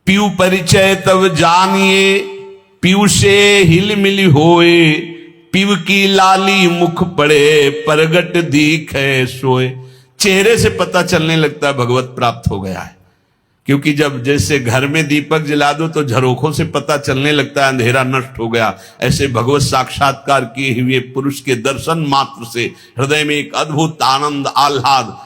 पीऊ परिचय तब जानिए, पीऊ से हिल मिली होए, पीव की लाली मुख पड़े परगट दिखे सोए। चेहरे से पता चलने लगता है भगवत प्राप्त हो गया है, क्योंकि जब जैसे घर में दीपक जला दो तो झरोखों से पता चलने लगता है अंधेरा नष्ट हो गया, ऐसे भगवत साक्षात्कार किए हुए पुरुष के दर्शन मात्र से हृदय में एक अद्भुत आनंद, आह्लाद